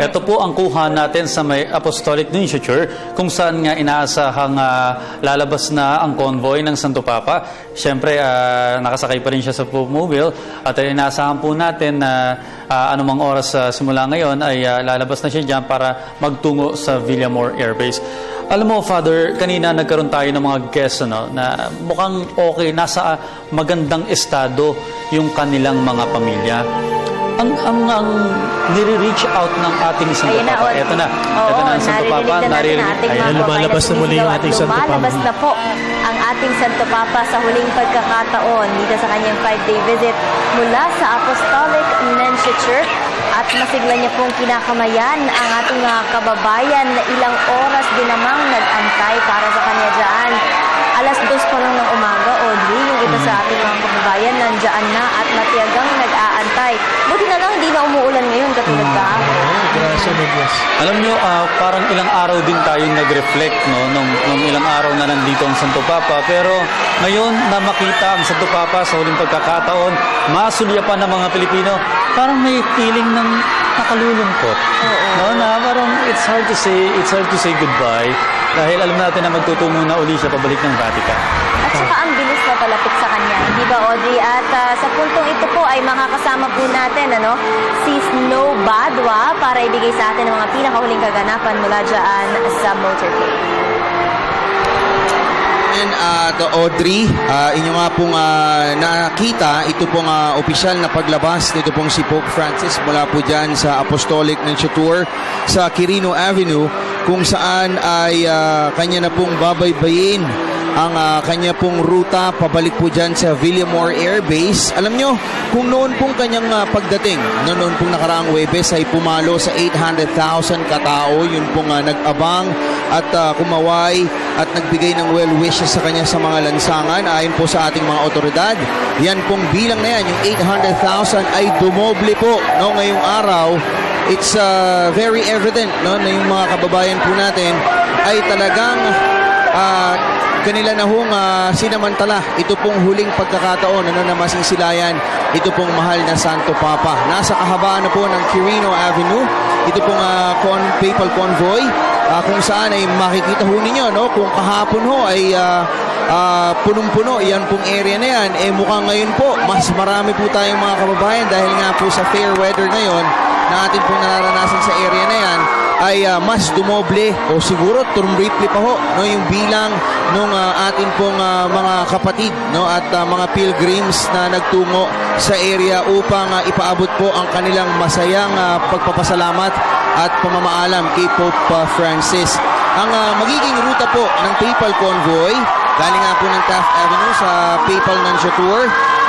Ito po ang kuha natin sa may Apostolic Nunciature kung saan nga inaasahang lalabas na ang convoy ng Santo Papa. Siyempre, nakasakay pa rin siya sa mobile at inaasahan po natin na anumang oras simula ngayon ay lalabas na siya dyan para magtungo sa Villamor Air Base. Alam mo, Father, kanina nagkaroon tayo ng mga guests na mukhang okay, nasa magandang estado yung kanilang mga pamilya. Ang nire-reach out ng ating Santo Papa. Ito na. Ito na ang Santo Papa. Ayan, lumalabas na muli yung ating Santo Papa. Lumalabas na po ang ating Santo Papa sa huling pagkakataon dito sa kanyang 5-day visit mula sa Apostolic Nunciature. At masigla niya pong kinakamayan ang ating mga kababayan na ilang oras din namang nag-antay para sa kanya dyan. Alas 2 pa lang ng umaga, Audrey, yung iba sa ating mga kababayan nandyan na at matiyagang nag-aantay. Buti na lang, hindi na umuulan ngayon katulad kahapon. Alam nyo, parang ilang araw din tayong nag-reflect nung ilang araw na nandito ang Santo Papa. Pero ngayon na makita ang Santo Papa sa huling pagkakataon, masulyapan ng mga Pilipino, parang may feeling ng nakalulungkot. No, na parang it's hard to say goodbye dahil alam natin na magtutungo na uli siya pabalik ng Vatican. At saka ang bilis na palapit sa kanya, di ba, Audrey? At sa puntong ito po ay makakasama po natin si Snow Badwa para ibigay sa atin ang mga pinakahuling kaganapan mula dyan sa motorcade. Audrey, inyo nga pong nakita, ito pong opisyal na paglabas nito pong si Pope Francis mula po dyan sa Apostolic Nunciature sa Quirino Avenue kung saan ay kanya na pong babaybayin ang kanya pong ruta pabalik po dyan sa Villamor Air Base. Alam nyo, kung noon pong kanyang pagdating, noon pong nakaraang Huwebes ay pumalo sa 800,000 katao, yun pong nag-abang at kumaway at nagbigay ng well wishes sa kanya sa mga lansangan. Ayon po sa ating mga otoridad, yan pong bilang na yan, yung 800,000 ay dumoble po ngayong araw. It's very evident na yung mga kababayan po natin ay talagang kanila na hong sinamantala ito pong huling pagkakataon na masisilayan ito pong mahal na Santo Papa. Nasa kahabaan na po ng Quirino Avenue ito pong papal convoy kung saan ay makikita ho ninyo kung kahapon ho ay punong-puno yan pong area na yan, mukhang ngayon po mas marami po tayong mga kababayan dahil nga po sa fair weather ngayon na atin pong nararanasan sa area na yan ay mas dumoble o siguro tumriple pa ho yung bilang ng atin pong mga kapatid at mga pilgrims na nagtungo sa area upang ipaabot po ang kanilang masayang pagpapasalamat at pamamaalam kay Pope Francis. Ang magiging ruta po ng papal convoy galing nga po ng Taft Avenue sa Papal Nunciature.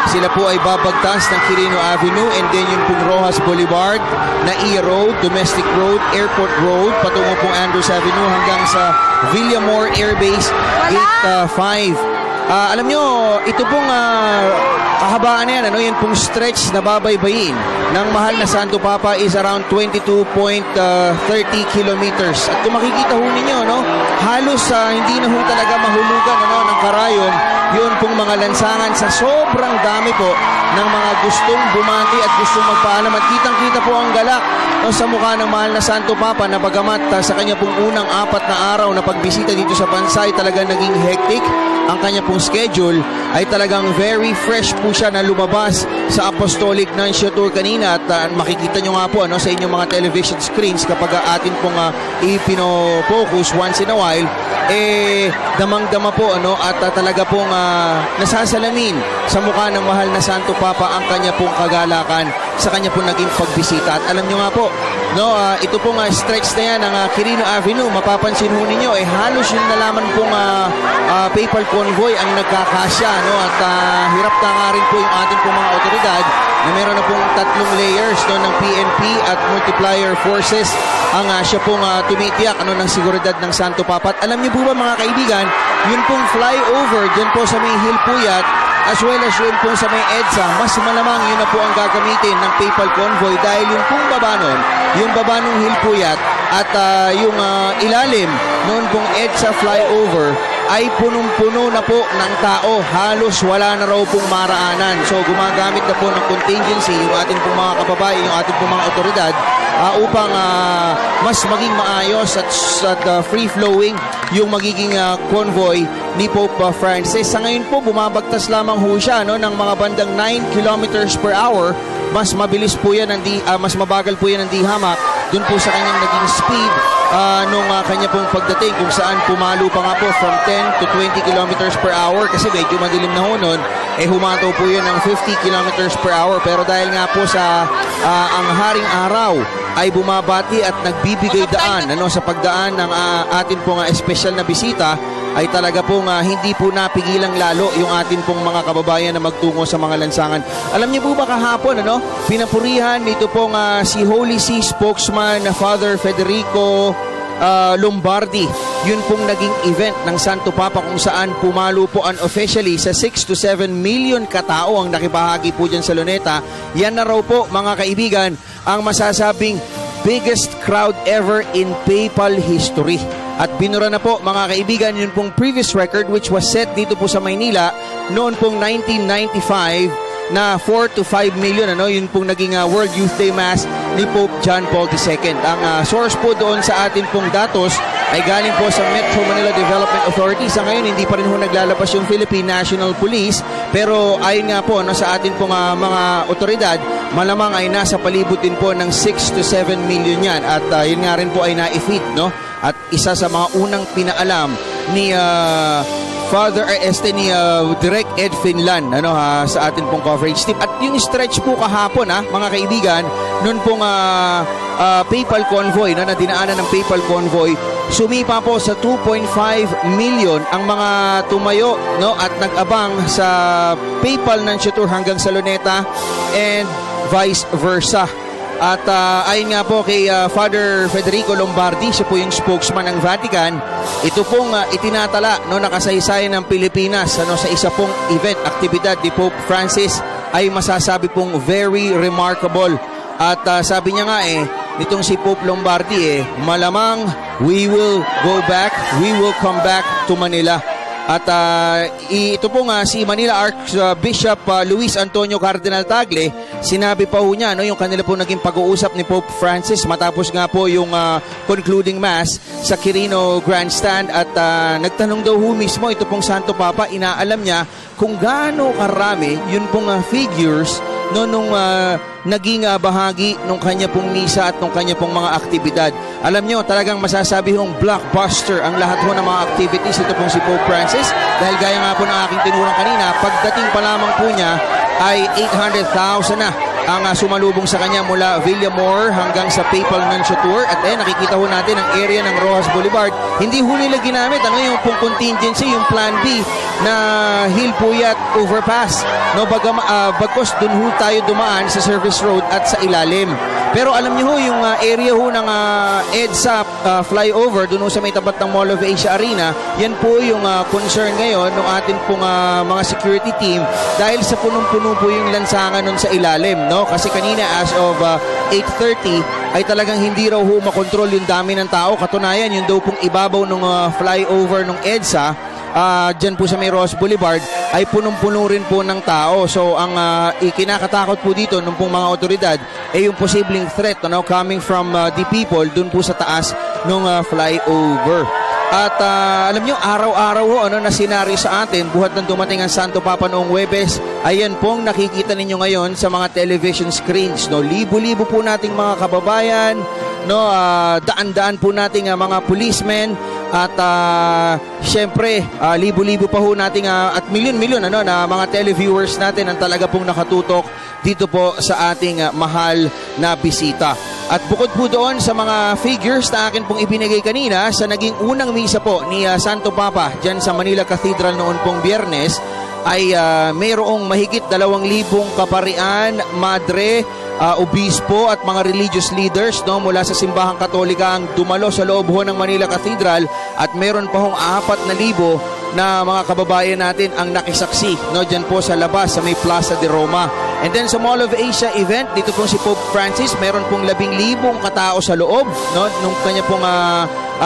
Sila po ay babagtas ng Quirino Avenue and then yung pong Rojas Boulevard, Naia Road, Domestic Road, Airport Road, patungo pong Andrews Avenue hanggang sa Villamor Air Base, Gate 5. Alam nyo, ito pong kahabaan na yan, yung pong stretch na babaybayin ng mahal na Santo Papa is around 22.30 kilometers. At kung makikita ho ninyo, halos hindi na ho talaga mahulugan ng karayon yun pong mga lansangan sa sobrang dami po ng mga gustong bumati at gustong magpaalam. At kitang-kita po ang galak sa mukha ng mahal na Santo Papa na bagamat sa kanya pong unang 4 na araw na pagbisita dito sa bansa ay talagang naging hectic ang kanya pong schedule, ay talagang very fresh po siya na lumabas sa Apostolic Nunciature kanina. At makikita nyo nga po sa inyong mga television screens kapag atin pong ipino-focus once in a while, damang-dama po at talaga pong nasasalamin sa mukha ng mahal na Santo Papa ang kanya pong kagalakan sa kanya pong naging pagbisita. At alam nyo nga po, ito pong stretch na yan ng Quirino Avenue, mapapansin ho ninyo halos yung nalaman pong papal convoy ang nagkakasya at hirap na nga rin po yung ating pong mga otoridad na meron na pong 3 layers ng PNP at multiplier forces ang siya pong tumitiyak ng seguridad ng Santo Papa. At alam niyo po ba mga kaibigan, yun pong flyover dyan po sa may Hilpuyat as well as yun po sa may EDSA, mas malamang yun na po ang gagamitin ng papal convoy dahil yung pong baba nun, yung baba ng Hilpuyat at yung ilalim noon pong EDSA flyover ay punong-puno na po ng tao. Halos wala na raw pong maraanan. So gumagamit na po ng contingency yung ating pong mga kababayan, yung ating pong mga otoridad upang mas maging maayos at free-flowing yung magiging convoy ni Pope Francis. Sa ngayon po, bumabagtas lamang ho siya ng mga bandang 9 kilometers per hour. Mas mabilis po yan, mas mabagal po yan ang dihamak dun po sa kanyang naging speed nung kanya pong pagdating, kung saan pumalo pa nga po from 10 to 20 kilometers per hour kasi medyo madilim na ho nun, humataw po yun ng 50 kilometers per hour. Pero dahil nga po sa ang haring araw ay bumabati at nagbibigay daan sa pagdaan ng atin pong espesyal na bisita, ay talaga pong hindi po napigilang lalo yung atin pong mga kababayan na magtungo sa mga lansangan. Alam niyo po ba kahapon, pinapurihan nito pong si Holy See spokesman na Father Federico Lombardi. Yun pong naging event ng Santo Papa kung saan pumalo po unofficially sa 6 to 7 million katao ang nakibahagi po dyan sa Luneta. Yan na raw po, mga kaibigan, ang masasabing biggest crowd ever in papal history. At binura na po, mga kaibigan, yun pong previous record which was set dito po sa Maynila noon pong 1995 na 4 to 5 million, yun pong naging World Youth Day Mass ni Pope John Paul II. Ang source po doon sa atin pong datos ay galing po sa Metro Manila Development Authority. Sa ngayon, hindi pa rin ho naglalabas yung Philippine National Police, pero ayon nga po sa atin pong mga otoridad, malamang ay nasa palibot din po ng 6 to 7 million yan. At yun nga rin po ay na-feed, At isa sa mga unang pinaalam ni Father ni Direk Ed Finlan sa atin pong coverage team. At yung stretch po kahapon, mga kaibigan, noon pong papal convoy, na dinaanan ng papal convoy, sumipa po sa 2.5 million ang mga tumayo at nag-abang sa papal Nunciature hanggang sa Luneta and vice versa. At ayon nga po kay Father Federico Lombardi, siya po yung spokesman ng Vatican, ito pong itinatala nakasaysayan ng Pilipinas sa isa pong event, aktibidad ni Pope Francis ay masasabi pong very remarkable. At sabi niya nga nitong si Pope Lombardi malamang we will go back, we will come back to Manila. At ito po si Manila Archbishop Luis Antonio Cardinal Tagle, sinabi pa ho niya yung kanila po naging pag-uusap ni Pope Francis matapos nga po yung concluding mass sa Quirino Grandstand. At nagtanong daw ho mismo ito pong Santo Papa, inaalam niya kung gaano karami yun pong figures nung naging bahagi nung kanya pong misa at nung kanya pong mga aktibidad. Alam nyo, talagang masasabi hong blockbuster ang lahat ho ng mga activities ito pong si Pope Francis, dahil gaya nga po ng aking tinurang kanina, pagdating pa lamang po niya ay 800,000 na ang sumalubong sa kanya mula Villamor hanggang sa Papal Nunciature. At nakikita ho natin ang area ng Rojas Boulevard. Hindi ho nila ginamit yung pong contingency, yung plan B na Hilpuyat overpass. Bagkos dun ho tayo dumaan sa service road at sa ilalim. Pero alam niyo ho, yung area ho ng EDSA flyover, dun ho sa may tapat ng Mall of Asia Arena, yan po yung concern ngayon ng atin pong mga security team, dahil sa punong-puno po yung lansangan nun sa ilalim. Kasi kanina as of 8:30 ay talagang hindi raw ho makontrol yung dami ng tao. Katunayan, yung daw pong ibabaw ng flyover ng EDSA, dyan po sa may Ross Boulevard, ay punong-puno rin po ng tao. So ang ikinakatakot po dito ng pong mga otoridad ay yung posibleng threat coming from the people dun po sa taas ng flyover. At alam nyo, araw-araw ho na senaryo sa atin, buhat ng dumating ang Santo Papa noong Huwebes, ayan pong nakikita ninyo ngayon sa mga television screens. Libo-libo po nating mga kababayan, daan-daan po nating mga policemen, at syempre libo-libo pa ho nating at milyon-milyon na mga televiewers natin ang talaga pong nakatutok dito po sa ating mahal na bisita. At bukod po doon sa mga figures na akin pong ibinigay kanina sa naging unang misa po ni Santo Papa dyan sa Manila Cathedral noon pong Biyernes, ay mayroong mahigit 2,000 kaparian, madre, obispo at mga religious leaders mula sa simbahang Katolika ang dumalo sa loob ho ng Manila Cathedral, at meron pa hong 4,000 na mga kababayan natin ang nakisaksi dyan po sa labas sa may Plaza de Roma. And then sa Mall of Asia event, dito pong si Pope Francis, meron pong 10,000 katao sa loob nung kanya pong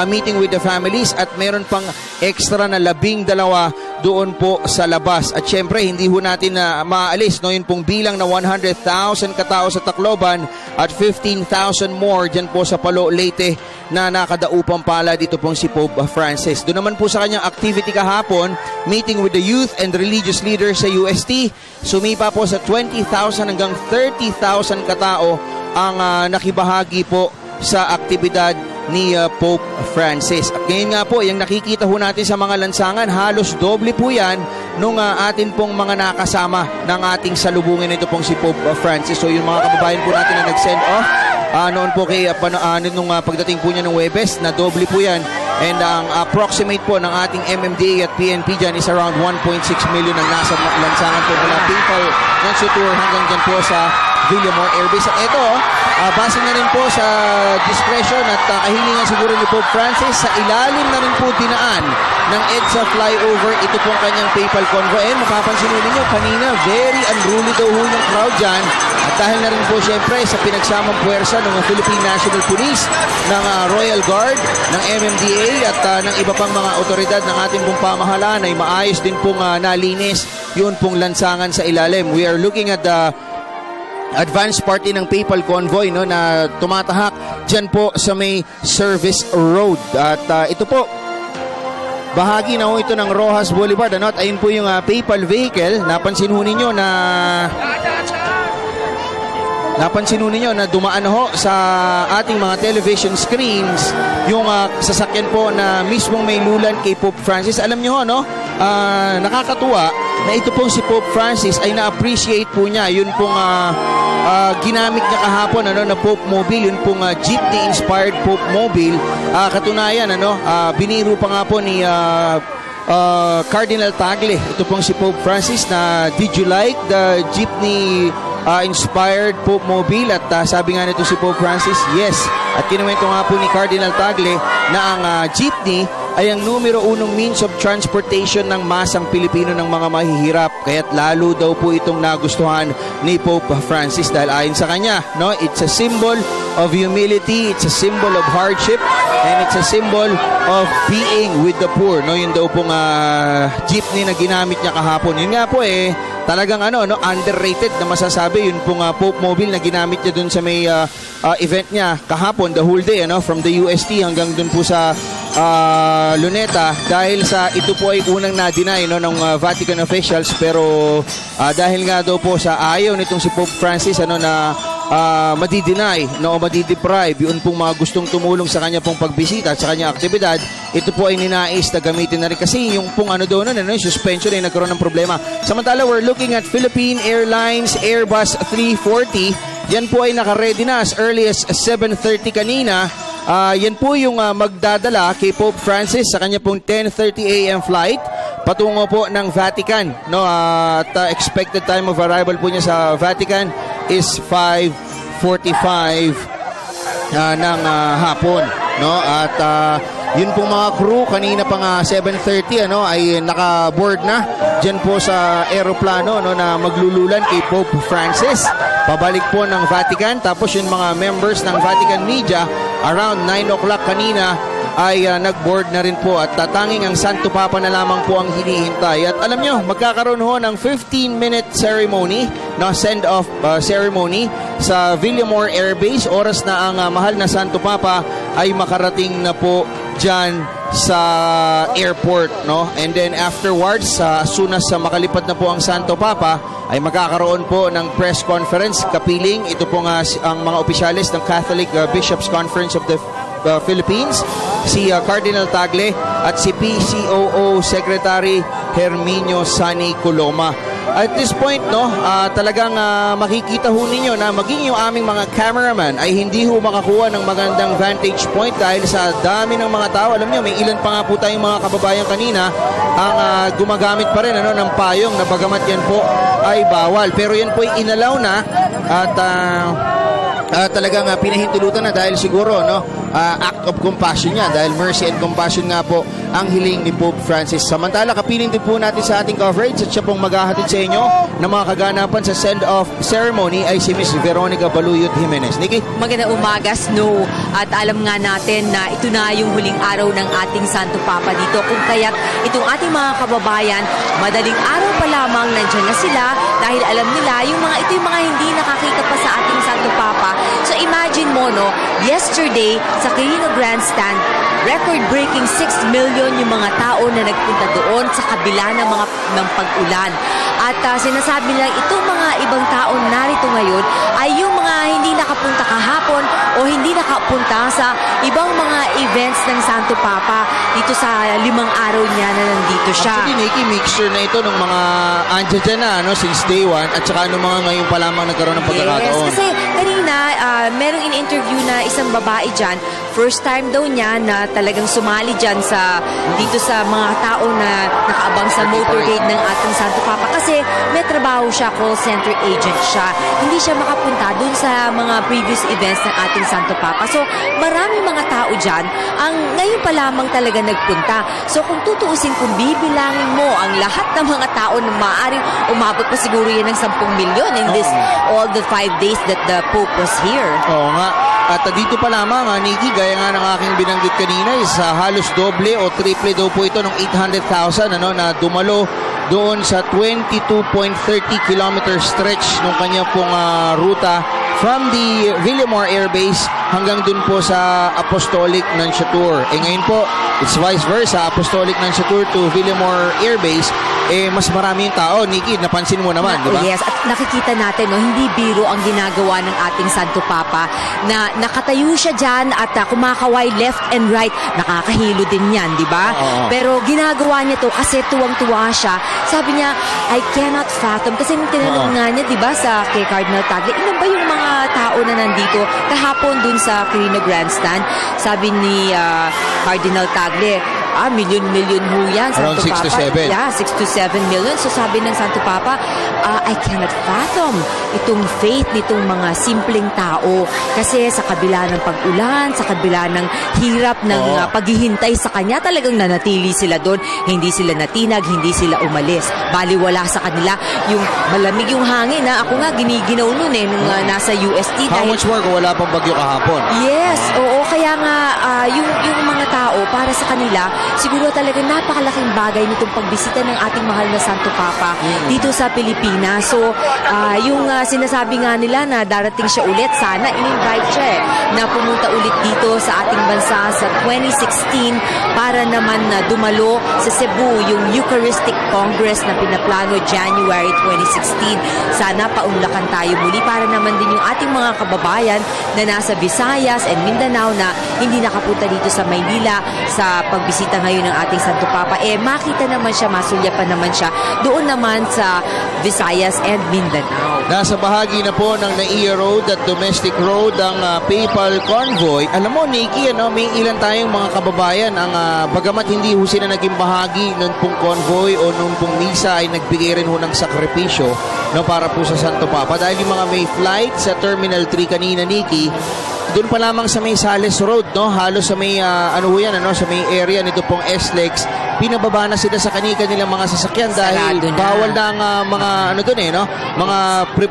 meeting with the families at meron pang extra na 12 doon po sa labas. At syempre, hindi ho natin na maalis, no, yun pong bilang na 100,000 katao sa Tacloban at 15,000 more dyan po sa Palo, Leyte na nakadaupang pala dito pong si Pope Francis. Doon naman po sa kanyang activity kahapon, meeting with the youth and religious leaders sa UST, sumipa po sa 20,000 hanggang 30,000 katao ang nakibahagi po sa aktibidad ni Pope Francis. At ngayon nga po, yung nakikita ho natin sa mga lansangan, halos doble po yan nung atin pong mga nakasama ng ating salubungin ito pong si Pope Francis. So yung mga kababayan po natin na nag-send off, noon po kay nung pagdating po niya ng Webes, na doble po yan. And ang approximate po ng ating MMDA at PNP dyan is around 1.6 million ang nasa lansangan po mula Papal Nuncio Tour hanggang dyan po sa Villamor Air Base. At ito, base na rin po sa discretion at kahilingan siguro ni Pope Francis, sa ilalim na rin po dinaan ng EDSA flyover ito pong kanyang papal convoy. And mapapansin ninyo kanina, very unruly daw ho yung crowd dyan. At dahil na rin po syempre sa pinagsamang puwersa ng Philippine National Police, ng Royal Guard, ng MMDA at ng iba pang mga otoridad ng ating pong pamahalaan ay maayos din pong nalinis yun pong lansangan sa ilalim. We are looking at the advance party ng papal convoy, no, na tumatahak dyan po sa may service road. At ito po, bahagi na ho ito ng Rojas Boulevard, ano, at ayun po yung papal vehicle. Napansin ho ninyo na dumaan na ho sa ating mga television screens yung sasakyan po na mismong may lulan kay Pope Francis. Alam nyo ho, no, nakakatuwa na ito pong si Pope Francis ay na-appreciate po niya yun pong ginamit niya kahapon, ano, na Pope Mobile, yun pong jeepney-inspired Pope Mobile. Katunayan, ano, biniro pa nga po ni Cardinal Tagle ito pong si Pope Francis na, "Did you like the jeepney inspired Pope Mobile?" At sabi nga nito si Pope Francis, yes. At kinuwento nga po ni Cardinal Tagle na ang jeepney ay ang numero unong means of transportation ng masang Pilipino ng mga mahihirap. Kaya't lalo daw po itong nagustuhan ni Pope Francis dahil ayon sa kanya, no, it's a symbol of humility, it's a symbol of hardship, and it's a symbol of being with the poor. No, yun daw pong jeepney na ginamit niya kahapon. Yun nga po talagang underrated na masasabi yun pong Pope Mobile na ginamit niya dun sa may event niya kahapon, the whole day, from the UST hanggang dun po sa Luneta, dahil sa ito po ay unang na-deny, no, ng Vatican officials, pero dahil nga daw po sa ayaw nitong si Pope Francis na madi-deny, no, o madi-deprive yun pong mga gustong tumulong sa kanya pong pagbisita at sa kanyang aktibidad, ito po ay ninais na gamitin na rin kasi yung pong doon yung suspension ay nagkaroon ng problema. Samantala, we're looking at Philippine Airlines Airbus 340. Yan po ay naka-ready na as early as 7:30 kanina. Yan po yung magdadala kay Pope Francis sa kanya pong 10:30 a.m. flight patungo po ng Vatican, no, at expected time of arrival po niya sa Vatican is 5:45 ng hapon, no. At yun pong mga crew kanina pa nga 7:30 ay naka-board na diyan po sa eroplano, no, na maglululan kay Pope Francis pabalik po ng Vatican. Tapos yung mga members ng Vatican media around 9 o'clock kanina ay nag-board na rin po at tatanging ang Santo Papa na lamang po ang hinihintay. At alam nyo, magkakaroon ho ng 15-minute ceremony, na send-off ceremony sa Villamor Air Base. Oras na ang mahal na Santo Papa ay makarating na po dyan sa airport, no? And then afterwards, as soon as makalipad na po ang Santo Papa, ay magkakaroon po ng press conference. Kapiling ito po nga ang mga opisyalis ng Catholic Bishops Conference of the Philippines, si Cardinal Tagle at si PCOO Secretary Herminio Sani Coloma. At this point, no, talagang makikita ho ninyo na maging yung aming mga cameraman ay hindi ho makakuha ng magandang vantage point dahil sa dami ng mga tao. Alam nyo, may ilan pa nga po tayong mga kababayan kanina ang gumagamit pa rin ng payong na bagamat yan po ay bawal. Pero yan po ay inalaw na at talagang pinahintulutan na dahil siguro, no, act of compassion niya dahil mercy and compassion nga po ang hiling ni Pope Francis. Samantala, kapiling din po natin sa ating coverage at siya pong maghahatid sa inyo ng mga kaganapan sa send-off ceremony ay si Miss Veronica Baluyot Jimenez. Nikki? Magandang umaga, Snow. At alam nga natin na ito na yung huling araw ng ating Santo Papa dito. Kung kaya't itong ating mga kababayan, madaling araw pa lamang nandyan na sila dahil alam nila ito yung mga hindi nakakita pa sa ating Santo Papa. So imagine mo, no, yesterday sa Quirino Grandstand, record-breaking 6 million yung mga tao na nagpunta doon sa kabila ng pag-ulan. At sinasabi nilang itong mga ibang tao narito ngayon ay yung mga hindi nakapunta kahapon o hindi nakapunta sa ibang mga events ng Santo Papa dito sa 5 araw niya na nandito siya. Actually, Nikki, mixture na ito ng mga andyan dyan na since day one at saka ng mga ngayon pa lamang nagkaroon ng pagkakataon. Yes, kasi kanina merong in-interview na isang babae dyan, first time daw niya na talagang sumali dyan dito sa mga tao na nakaabang sa motorcade ng ating Santo Papa kasi may trabaho siya, call center agent siya. Hindi siya makapunta dun sa mga previous events ng ating Santo Papa. So, marami mga tao dyan ang ngayon pa lamang talaga nagpunta. So, kung tutuusin, kung bibilangin mo ang lahat ng mga tao na maaaring umabot pa siguro yan ng 10 milyon in all the 5 days that the Pope was here. Oo nga. At dito pa lamang, Nikki, gaya nga ng aking binanggit kanina, is halos doble o triple daw po ito ng 800,000 na dumalo doon sa 22.30 kilometer stretch ng kanya pong ruta from the Villamor Air Base hanggang dun po sa Apostolic Nunciature. Ngayon po, it's vice versa, Apostolic Nunciature to Villamor Air Base, mas marami yung tao. Nikki, napansin mo naman, di ba? Yes, at nakikita natin, hindi biro ang ginagawa ng ating Santo Papa na nakatayo siya dyan at kumakaway left and right. Nakakahilo din yan, di ba? Pero ginagawa niya to kasi tuwang-tuwa siya. Sabi niya, I cannot fathom. Kasi nung tinanong nga niya, di ba, kay Cardinal Tagle, ilan ba yung mga tao na nandito kahapon dun sa Quirino Grandstand? Sabi ni Cardinal Tagle, milyon-milyon ho yan, Santo Around 6 Papa. to 7. Yeah, 6 to 7 million. So sabi ng Santo Papa, I cannot fathom itong faith nitong mga simpleng tao. Kasi sa kabila ng pag-ulan, sa kabila ng hirap ng paghihintay sa kanya, talagang nanatili sila doon. Hindi sila natinag, hindi sila umalis. Baliwala sa kanila yung malamig yung hangin. Ako nga, giniginaw nun nung nasa UST. How much more kung wala pang bagyo kahapon? Yes, oo. Kaya nga, yung mga tao, para sa kanila, siguro talaga napakalaking bagay nitong pagbisita ng ating mahal na Santo Papa dito sa Pilipinas. So, yung sinasabi nga nila na darating siya ulit, sana in-invite siya na pumunta ulit dito sa ating bansa sa 2016 para naman na dumalo sa Cebu yung Eucharistic Congress na pinaplano January 2016. Sana paunlakan tayo muli para naman din yung ating mga kababayan na nasa Visayas and Mindanao na hindi nakapunta dito sa Maynila sa pagbisita ngayon ng ating Santo Papa, makita naman siya, masulyapan naman siya doon naman sa Visayas and Mindanao. Nasa bahagi na po ng NAIA Road at Domestic Road ang Papal Convoy. Alam mo, Nikki, may ilan tayong mga kababayan ang bagamat hindi ho sila naging bahagi ng pong convoy o nung pong misa ay nagbigay rin ho ng sakripisyo para po sa Santo Papa. Dahil yung mga may flight sa Terminal 3 kanina, Nikki, doon pa lamang sa may Sales Road, halos sa may sa may area nito pong SLEX, pinababa na sila sa nilang mga sasakyan dahil bawal na ang mga mga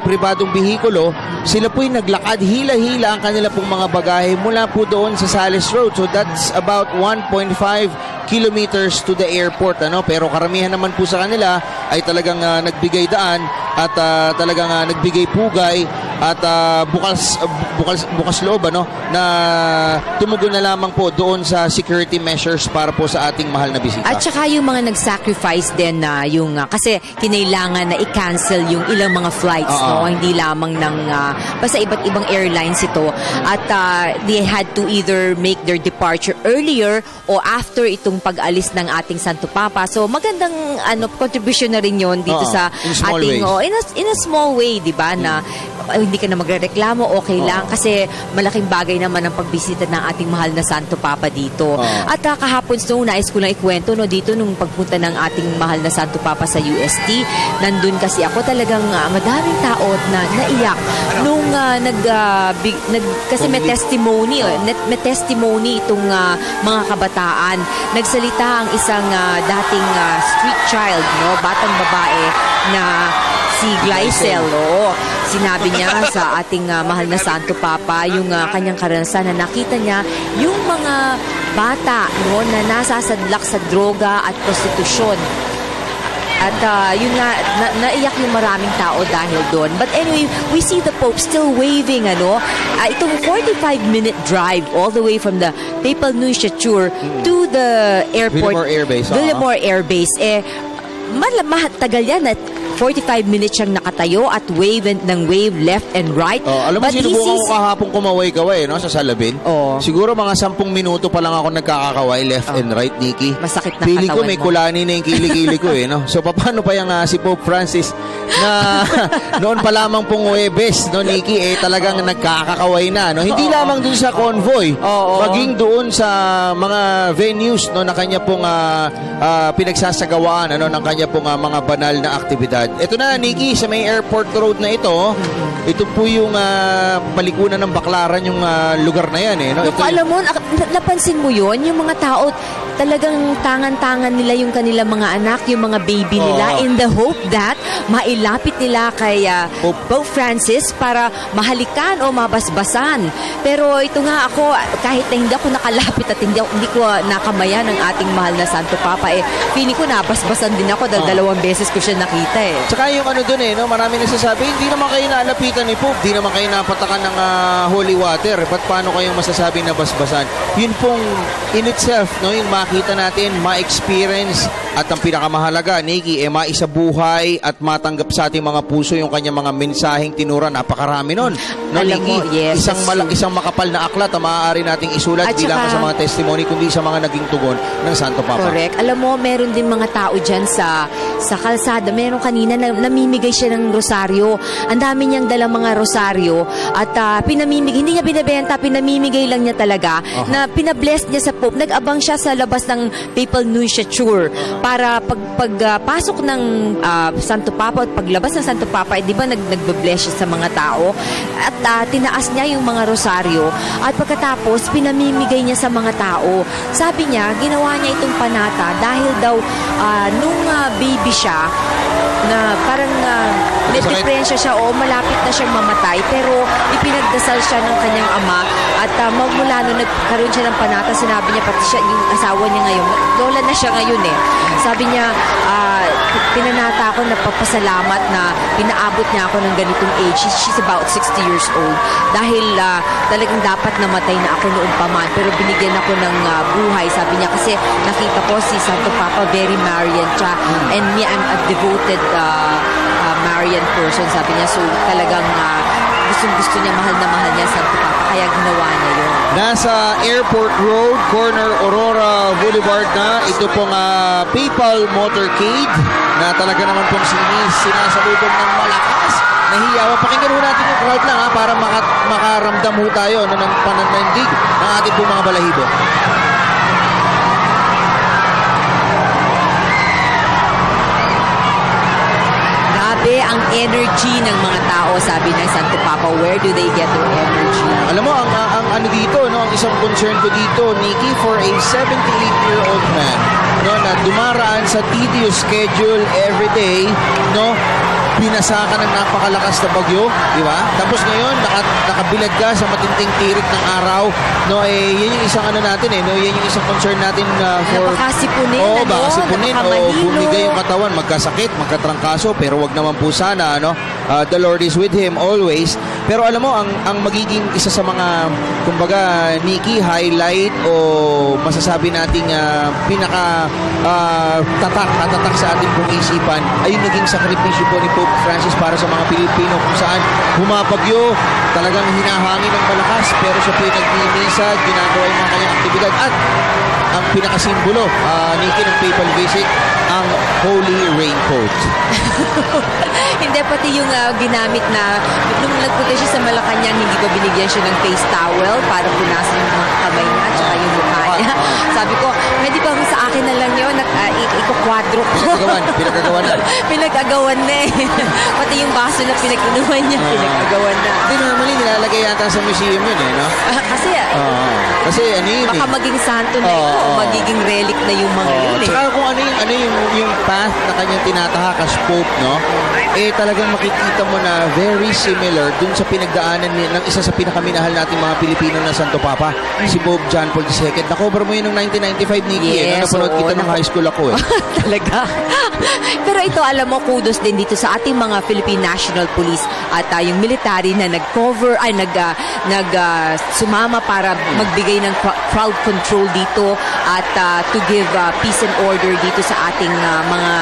pribadong bihikulo. Sila po'y naglakad hila-hila ang kanila pong mga bagahe mula po doon sa Sales Road. So that's about 1.5 kilometers to the airport, pero karamihan naman po sa kanila ay talagang nagbigay daan at talagang nagbigay pugay at bukas loob na tumugon na lamang po doon sa security measures para po sa ating mahal na bisita. At saka yung mga nag-sacrifice din na kasi kinailangan na i-cancel yung ilang mga flights, hindi lamang ng basta iba't ibang airlines ito, at they had to either make their departure earlier o after itong pag-alis ng ating Santo Papa. So magandang contribution na rin yon dito sa in small ating ways. in a small way, 'di ba, na hindi ka na magrereklamo, okay lang. Kasi malaking bagay naman ang pagbisita ng ating mahal na Santo Papa dito. At kahapon, Snow, nais ko lang ikwento, no, dito nung pagpunta ng ating mahal na Santo Papa sa UST, nandun kasi ako talagang madaming tao na naiyak nung kasi may testimony, may testimony itong mga kabataan. Nagsalita ang isang dating street child, no, batang babae na si Glycel. Sinabi niya sa ating mahal na Santo Papa yung kanyang karanasan na nakita niya yung mga bata, no, na nasasadlak sa droga at prostitusyon. At yun nga, naiyak yung maraming tao dahil doon. But anyway, we see the Pope still waving, itong 45-minute drive all the way from the Papal Nunciature to the airport. Villamor Air Base. Villamor Air Base. Tagal yan at 45 minutes siyang nakatayo at wave ng wave left and right. Alam mo, But he sinubukan ko sees- kahapon kumaway-kaway, no, sa Salabin. Siguro mga 10 minuto pa lang ako nagkakakaway left and right, Nikki. Masakit na Feeling ko katawan may mo. kulani na yung kilikili ko, no? So, paano pa yung si Pope Francis na noon pa lamang pong Huwebes, no, Nikki, talagang nagkakakaway na, no? Hindi lamang dun sa convoy, maging doon sa mga venues, no, na kanya pong pinagsasagawaan, ng kanya pong mga banal na aktibidad. Ito na, Nikki, sa may airport road na ito po yung palikunan ng Baklaran, yung lugar na yan, no? Naku, alam mo, napansin mo yun, yung mga tao, talagang tangan-tangan nila yung kanilang mga anak, yung mga baby nila, in the hope that mailapit nila kay Pope Francis para mahalikan o mabasbasan. Pero ito nga ako, kahit na hindi ako nakalapit at hindi ko nakamayan ng ating mahal na Santo Papa, feeling ko nabasbasan din ako dahil 2 beses ko siya nakita. Tsaka yung dun no, marami nagsasabi, hindi naman kayo nalapitan ni Pope, hindi naman kayo napatakan ng holy water. Paano kayong masasabi na basbasan? Yun pong in itself, no, yung makita natin, ma-experience, at ang pinakamahalaga, Nikki, maisabuhay at matanggap sa ating mga puso yung kanyang mga mensaheng tinura. Napakarami nun. No, Alam Nikki, mo, yes, isang makapal na aklat na maaari nating isulat, At di lamang saka- sa mga testimony, kundi sa mga naging tugon ng Santo Papa. Correct. Alam mo, meron din mga tao dyan sa kalsada. Meron kanina na namimigay siya ng rosaryo. Ang dami niyang dalang mga rosaryo at pinamimigay. Hindi niya binibenta, pinamimigay lang niya talaga na pinabless niya sa Pope. Nag-abang siya sa labas ng Papal Nunciature para pagpasok ng Santo Papa at paglabas ng Santo Papa, di ba nagbe-bless siya sa mga tao? At tinaas niya yung mga rosaryo at pagkatapos pinamimigay niya sa mga tao. Sabi niya, ginawa niya itong panata dahil daw nung baby siya na parang may Sakit. depresya siya o malapit na siyang mamatay pero ipinagdasal siya ng kanyang ama at magmula nung nagkaroon siya ng panata, sinabi niya pati siya, yung asawa niya ngayon, lola na siya ngayon sabi niya, pinanata ako na papasalamat na pinaabot niya ako ng ganitong age. She's about 60 years old dahil talagang dapat namatay na ako noon pa man pero binigyan ako ng buhay. Sabi niya kasi nakita ko si Santo Papa very Marian siya and me, I'm a devoted Marian person. Sabi niya, so talagang gustong-gusto niya, mahal na mahal niya Santo Papa kaya ginawa niya yun. Nasa Airport Road, corner Aurora Boulevard na. Ito pong Papal Motorcade na talaga naman pong sinasalubong ng malakas na hiyawan. Pakinggan ho natin yung crowd lang para makaramdam ho tayo ng pananandig ng ating pong mga balahibo. Grabe ang energy ng mga tao, sabi ng Santo Papa. Where do they get their energy? Alam mo, ang ano dito, no, ang isang concern ko dito, Nikki, for a 78-year-old man, no, na dumaraan sa tedious schedule every day, no, binasa ka ng napakalakas na bagyo, di ba? Tapos ngayon, nakabilad ka sa matinding tirik ng araw, no, yan yung isang natin, no, yan yung isang concern natin for... Baka sipunin, baka sipunin, napakamahilo. bumigay yung katawan, magkasakit, magkatrangkaso, pero wag naman po sana, no, the Lord is with him always. Pero alam mo, ang magiging isa sa mga, kumbaga, Nikki, highlight o masasabi nating pinaka tatak sa ating pong isipan ay yung naging sakripisyo po ni Pope Francis para sa mga Pilipino kung saan humapagyo, talagang hinahangin ng malakas pero siya po yung nagmimisa, ginagawa yung mga kanyang aktibidad at ang pinakasimbolo, Nikki, ng papal visit, ang Holy Raincoat. Hindi, pati yung ginamit na, nung nagpunta siya sa Malacanang, hindi ba binigyan siya ng face towel para punasan yung mga kamay niya at saka yung mukha niya. Sabi ko, pwede ba sa akin na lang yun, iko-kwadro ko. Pinagagawan na. Pinag-agawan na eh. Pati yung baso na pinag-inuman niya, pinag-agawan na. Hindi, normally nilalagay yata sa museum yun no? Kasi, Kasi ano yun baka maging santo na ito, o magiging relic na yung mga yun eh. Tsaka kung ano yung path na kanyang tinatahak as Pope, no? Talagang makikita mo na very similar dun sa pinagdaanan ng isa sa pinakaminahal nating mga Pilipino na Santo Papa, si Pope John Paul II. Na-cover mo yun noong 1995, Nikki, Yes, Napanood kita nung high school ako eh. Talaga. Pero ito, alam mo, kudos din dito sa ating mga Philippine National Police at yung military na nag-cover, sumama para magbigay ng crowd control dito at to give peace and order dito sa ating mga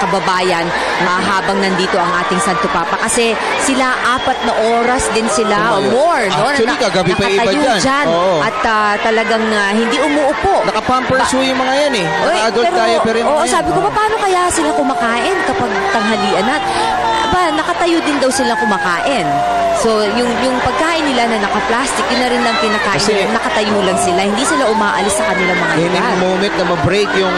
kababayan habang nandito ang ating Santo Papa. Kasi sila 4 na oras din sila or more. No? Actually, kagabi pa iba nakatayo dyan. At talagang hindi umuupo. Naka-pampers yung mga yan eh. Naka-adult tayo pero yung mga yan. sabi ko, paano kaya sila kumakain kapag tanghalian at nakatayo din daw sila kumakain. So, yung pagkain nila na naka-plastic, yun na rin lang kinakain Kasi, nila. Nakatayo lang sila. Hindi sila umaalis sa kanilang mga Any lugar. moment na ma-break yung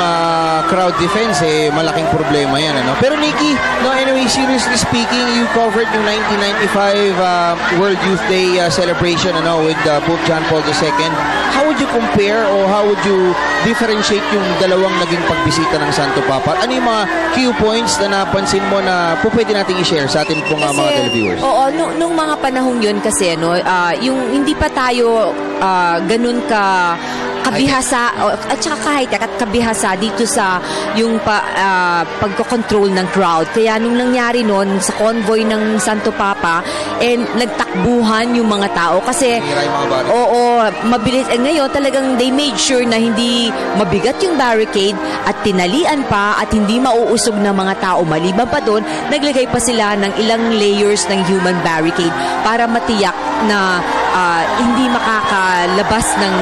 crowd defense, malaking problema yan. Ano? Pero Nikki, no, anyway, seriously speaking, you covered yung 1995 World Youth Day celebration with Pope John Paul II. How would you compare or how would you differentiate yung dalawang naging pagbisita ng Santo Papa? Ano yung mga key points na napansin mo na pwede nating i-share sa atin pong mga televiewers? Oo, nung mga panahong yun kasi, yung hindi pa tayo ganun kabihasa at saka kahit at kabihasa dito sa yung pagko-control ng crowd. Kaya nung nangyari noon sa convoy ng Santo Papa, nagtakbuhan yung mga tao kasi mabilis. Ngayon talagang they made sure na hindi mabigat yung barricade at tinalian pa at hindi mauusog ng mga tao. Maliban pa doon, naglagay pa sila ng ilang layers ng human barricade para matiyak na hindi makakalabas ng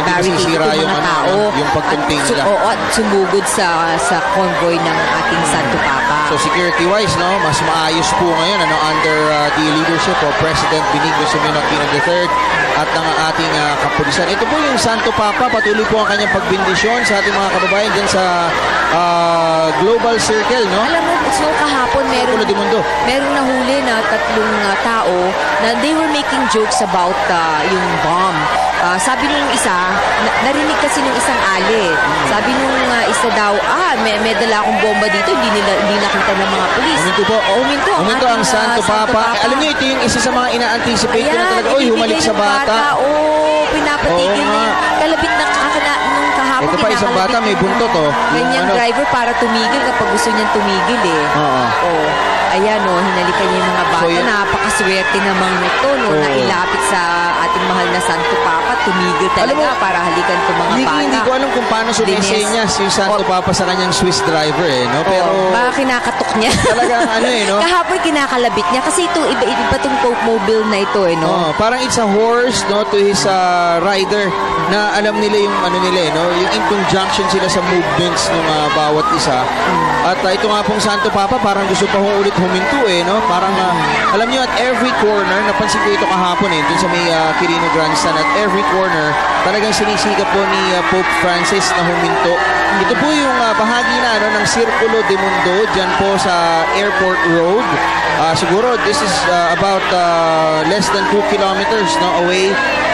barricade yung mga tao yung pagkunting nila. At sumugod sa convoy ng ating Santo Papa. So security-wise, mas maayos po ngayon under the leadership of President Benigno Simeon Aquino III at ng ating kapulisan. Ito po yung Santo Papa, patuloy po ang kanyang pagbindisyon sa ating mga kababayan dyan sa Global Circle, no? Alam mo, so kahapon merong nahuli na 3 tao na they were making jokes about yung bomb. Sabi nung isa, narinig kasi nung isang ali. Sabi nung isa daw, may dala akong bomba dito, hindi nakita ng mga pulis. Huminto po. Huminto ang Santo Papa. Alam niyo, ito yung isa sa mga ina-anticipate ko na talaga, humalik sa bata. Pinapatigil na yung kalabit ng nung kahapon. Ito pa isang bata, may buntot, Ganyang driver para tumigil kapag gusto niyang tumigil, Ayan, hinalikan niya yung mga bata. So, napakaswerte namang ito, na ilapit sa ating mahal na Santo Papa. Tumigil talaga para halikan itong mga bata. Hindi ko alam kung paano sumisenya si Santo Papa sa kanyang Swiss driver, Pero, baka kinakatok niya. Talagang Kahapon kinakalabit niya kasi ito, iba itong Pope Mobile na ito, parang it's a horse, to his rider na alam nila yung yung in conjunction sila sa movements ng bawat isa. At ito nga pong Santo Papa, parang gusto pa ulit huminto, Parang, alam niyo, at every corner, napansin ko ito kahapon, dun sa may Quirino Grandstand, at every corner, talagang sinisikap po ni Pope Francis na huminto. Ito po yung bahagi na ng Circulo de Mundo, dyan po sa Airport Road. Siguro, this is about less than 2 kilometers away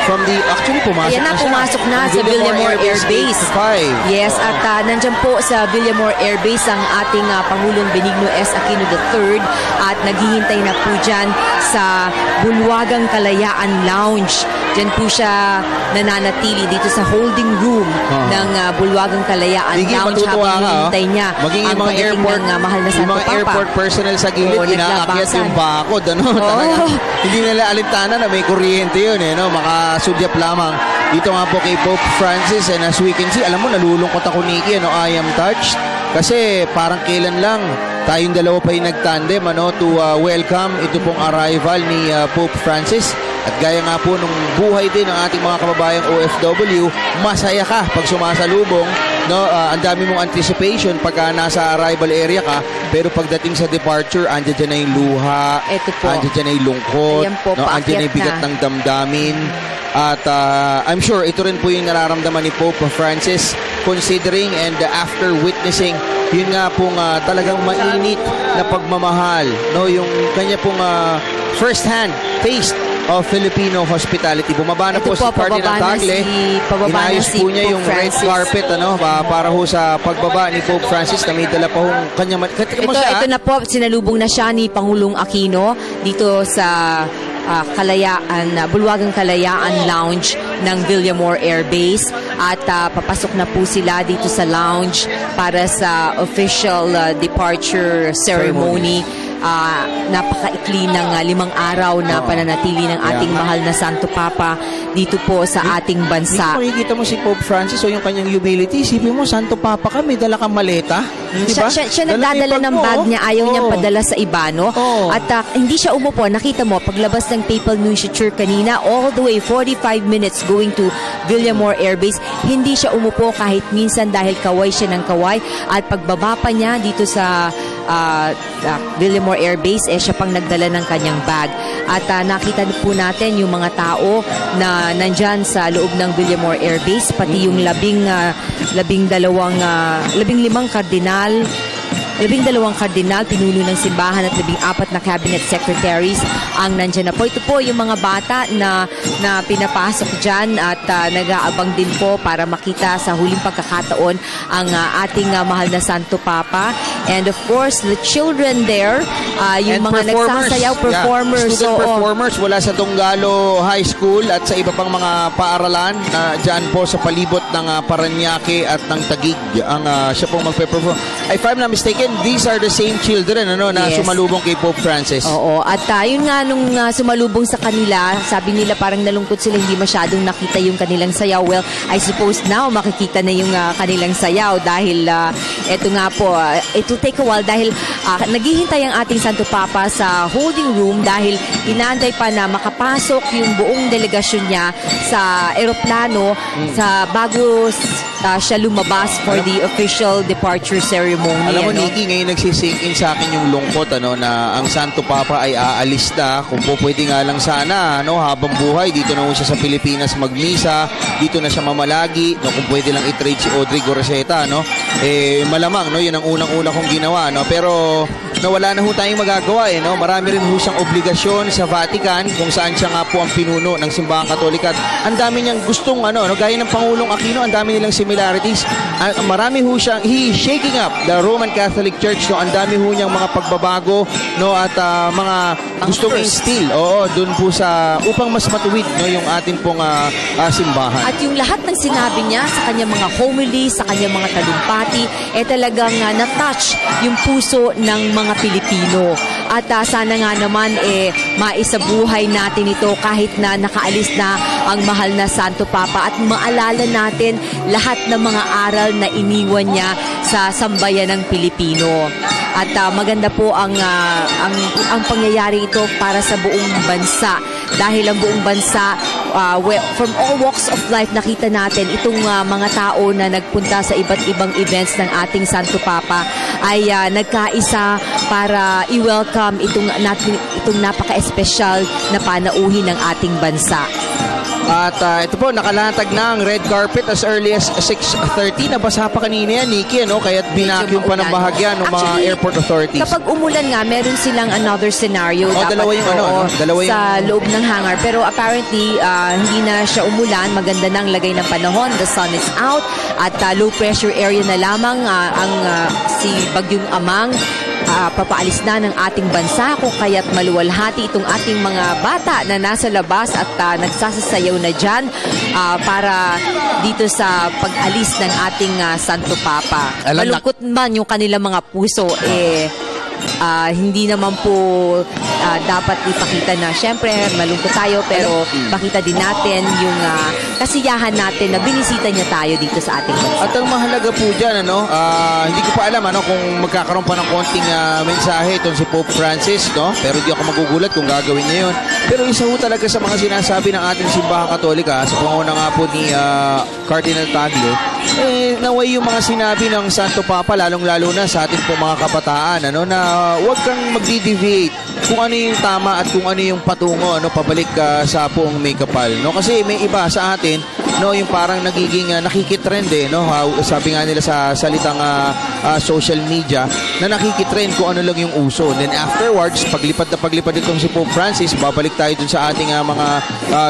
from the, actually pumasok na sa Villamor Air Base. 5. Yes, at nandyan po sa Villamor Air Base ang ating Pangulong Benigno S. Aquino III at naghihintay na po dyan sa Bulwagang Kalayaan Lounge. Dyan po siya nananatili dito sa holding room ng Bulwagang Kalayaan Lounge habang hinihintay niya maging ang mga airport, ng mahal na Santo mga Papa. airport personnel sa gilid, inaakyat yung bakod. Hindi nila alintana na may kuryente yun. Makasudyap lamang. Dito nga po kay Pope Francis, and as we can see, alam mo, nalulungkot ako, Nikki, I am touched. Kasi parang kailan lang tayong dalawa pa yung nagtandem to welcome ito pong arrival ni Pope Francis. At gaya nga po nung buhay din ng ating mga kababayang OFW, masaya ka pag sumasalubong, no? Ang dami mong anticipation pagka nasa arrival area ka, pero pagdating sa departure, andyan dyan na yung luha, Eto po. andyan dyan na yung lungkot, Ayan po, no? Andyan na yung paakyat bigat na. ng damdamin. At I'm sure ito rin po yung nararamdaman ni Pope Francis considering and after witnessing yun nga pong talagang mainit na pagmamahal, no, yung kanya pong first hand taste of Filipino hospitality. Bumaba na Ito po si po, Cardinal pababa na Tagle. pababa na Inayos si po niya Pope yung red Francis. carpet para ho sa pagbaba ni Pope Francis na may dala pa hong kanya Ito na po, sinalubong na siya ni Pangulong Aquino dito sa Bulwagang Kalayaan Lounge ng Villamor Air Base at papasok na po sila dito sa lounge para sa official departure ceremony. Napakaikli ng 5 araw na pananatili ng ating mahal na Santo Papa dito po sa ating bansa. Dito makikita mo si Pope Francis o yung kanyang humility. Isipin mo, Santo Papa ka, may dala kang maleta. Diba? Siya nagdadala ng bag niya, ayaw niyang padala sa iba, no? Oo. At hindi siya umupo. Nakita mo, paglabas ng Papal Nunciature kanina, all the way 45 minutes going to Villamor Air Base, hindi siya umupo kahit minsan dahil kaway siya ng kaway. At pagbaba pa niya dito sa Villamor Air Base, siya pang nagdala ng kanyang bag. At nakita po natin yung mga tao na nandyan sa loob ng Villamor Air Base, pati yung 15 kardinal, pinuno ng simbahan at 14 na cabinet secretaries ang nandyan na po. Ito po yung mga bata na pinapasok dyan at nag-aabang din po para makita sa huling pagkakataon ang ating mahal na Santo Papa. And of course, the children there, yung And mga nagsasayaw, performers. Student Oo. performers mula sa Donggalo High School at sa iba pang mga paaralan na dyan po sa palibot ng Parañaque at ng Taguig ang siya pong magpe-perform. If I'm not mistaken, these are the same children na Yes. sumalubong kay Pope Francis. Oo, at yun nga nung sumalubong sa kanila, sabi nila parang nalungkot sila, hindi masyadong nakita yung kanilang sayaw. Well, I suppose now makikita na yung kanilang sayaw dahil eto nga po, it will take a while dahil naghihintay ang ating Santo Papa sa holding room dahil inaantay pa na makapasok yung buong delegasyon niya sa eroplano bago siya lumabas for the official departure ceremony. Alam mo, ano? Nikki, ngayon nagsisink in sa akin yung lungkot na ang Santo Papa ay aalis na. Kung po pwede nga lang sana habang buhay, dito na ho siya sa Pilipinas magmisa, dito na siya mamalagi, kung pwede lang i-trade si Audrey Goroseta, malamang, yun ang unang-una kong ginawa, pero wala na ho tayong magagawa, marami rin ho siyang obligasyon sa Vatican kung saan siya nga po ang pinuno ng Simbahang Katolika. Ang dami niyang gustong, gaya ng Pangulong Aquino, ang dami nilang similarities. Marami ho siyang, he is shaking up the Roman Catholic Church, ang dami ho niyang mga pagbabago, at mga gustong instill, dun po upang mas matuwid, yung ating pong simbahan. At yung lahat ng sinabi niya sa kanyang mga homilies, sa kanyang mga talumpati, talagang na-touch yung puso ng mga Pilipino. At sana nga naman maisabuhay natin ito kahit na nakaalis na ang mahal na Santo Papa at maalala natin lahat ng mga aral na iniwan niya sa sambayan ng Pilipino. At maganda po ang pangyayari ito para sa buong bansa dahil ang buong bansa from all walks of life nakita natin itong mga tao na nagpunta sa iba't ibang events ng ating Santo Papa ay nagkaisa para i-welcome itong napaka-espesyal na panauhin ng ating bansa. At ito po, nakalatag na ang red carpet as early as 6:30. Nabasa pa kanina yan, Nikki, Kaya't binakyong pa ng bahagya ng mga Actually, airport authorities. Kapag umulan nga, meron silang another scenario. Dalawa yung dalawa yung... sa loob ng hangar. Pero apparently, hindi na siya umulan. Maganda nang lagay ng panahon. The sun is out. At low pressure area na lamang si Bagyong Amang papaalis na ng ating bansa kung kaya't maluwalhati itong ating mga bata na nasa labas at nagsasasayaw na dyan para dito sa pag-alis ng ating Santo Papa. Alam na- Malungkot man yung kanilang mga puso, hindi naman po dapat ipakita na syempre malungkot tayo, pero pakita din natin yung kasiyahan natin na binisita niya tayo dito sa ating bansa. At ang mahalaga po dyan, hindi ko pa alam kung magkakaroon pa ng konting mensahe itong si Pope Francis, no? Pero di ako magugulat kung gagawin niya yun. Pero isa ho talaga sa mga sinasabi ng ating simbahang Katolika, sa panguna nga po ni Cardinal Tagle, naway yung mga sinabi ng Santo Papa, lalong-lalo na sa ating po mga kabataan, na huwag kang magdi-deviate kung ano yung tama at kung ano yung patungo, pabalik sa poong may kapal, no? Kasi may iba sa atin, yung parang nagiging nakikitrend sabi nga nila sa salitang social media, na nakikitrend kung ano lang yung uso. And then afterwards, paglipad na paglipad itong si Pope Francis, babalik tayo dun sa ating mga